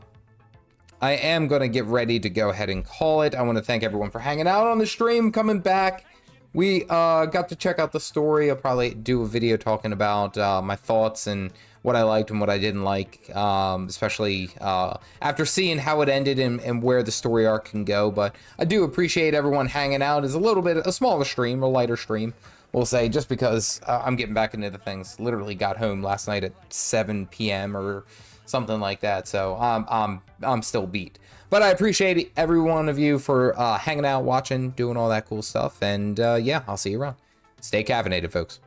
Speaker 1: am gonna get ready to go ahead and call it. I want to thank everyone for hanging out on the stream, coming back. We got to check out the story. I'll probably do a video talking about my thoughts and what I liked and what I didn't like, especially after seeing how it ended and where the story arc can go. But I do appreciate everyone hanging out. It's a little bit a smaller stream, a lighter stream, we'll say, just because I'm getting back into the things. Literally got home last night at 7 p.m. or something like that, so I'm still beat. But I appreciate every one of you for hanging out, watching, doing all that cool stuff, and yeah, I'll see you around. Stay caffeinated, folks.